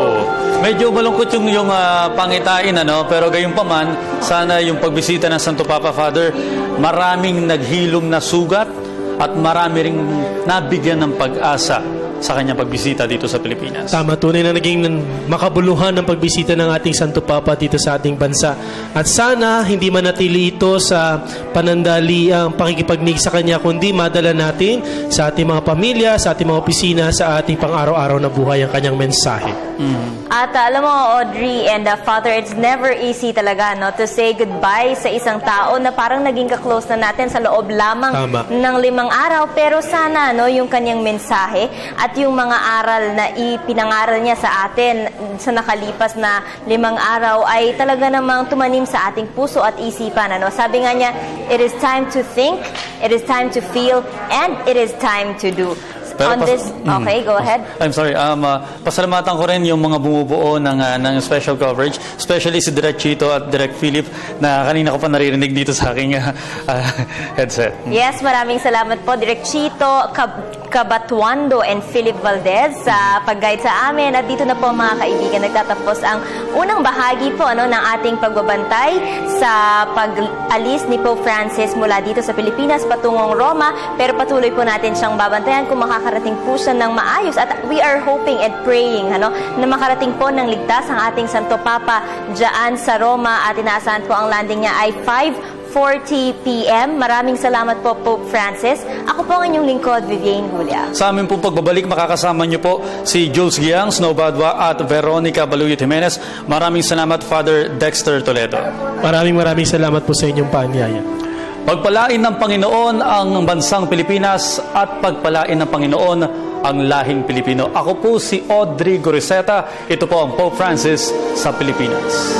Medyo malungkot yung pangitain, ano? Pero gayon pa man, sana yung pagbisita ng Santo Papa Father, maraming naghilom na sugat at marami ring nabigyan ng pag-asa sa kanyang pagbisita dito sa Pilipinas. Tama, tunay na naging makabuluhan ng pagbisita ng ating Santo Papa dito sa ating bansa. At sana hindi manatili ito sa panandali ang pakikipagnig sa Kanya, kundi madala natin sa ating mga pamilya, sa ating mga opisina, sa ating pang-araw-araw na buhay ang Kanyang mensahe. At alam mo, Audrey and Father, it's never easy talaga no, to say goodbye sa isang tao na parang naging ka-close na natin sa loob lamang Tama. ng 5 araw. Pero sana no, yung kanyang mensahe at yung mga aral na ipinangaral niya sa atin sa nakalipas na 5 araw ay talaga namang tumanim sa ating puso at isipan. Ano? Sabi nga niya, it is time to think, it is time to feel, and it is time to do. Pero On this, okay, go ahead. I'm sorry. Pasalamatan ko rin yung mga bumubuo ng special coverage, especially si Direk Chito at Direk Philip na kanina ko pa naririnig dito sa aking headset. Yes, maraming salamat po, Direk Chito, Cabatuando and Philip Valdez sa pag-guide sa amin. At dito na po mga kaibigan, nagtatapos ang unang bahagi po ng ating pagbabantay sa pag-alis ni Pope Francis mula dito sa Pilipinas patungong Roma. Pero patuloy po natin siyang babantayan kung makakarating po siya ng maayos. At we are hoping and praying na makarating po ng ligtas ang ating Santo Papa dyan sa Roma. At inaasahan po ang landing niya ay 5:40 p.m. Maraming salamat po, Pope Francis. Ako po ang inyong lingkod, Vivian Julia. Sa amin pong pagbabalik, makakasama niyo po si Jules Giang, Snow Badwa at Veronica Baluit Jimenez. Maraming salamat, Father Dexter Toledo. Maraming salamat po sa inyong paanyaya. Pagpalain ng Panginoon ang bansang Pilipinas at pagpalain ng Panginoon ang lahing Pilipino. Ako po si Audrey Goriseta. Ito po ang Pope Francis sa Pilipinas.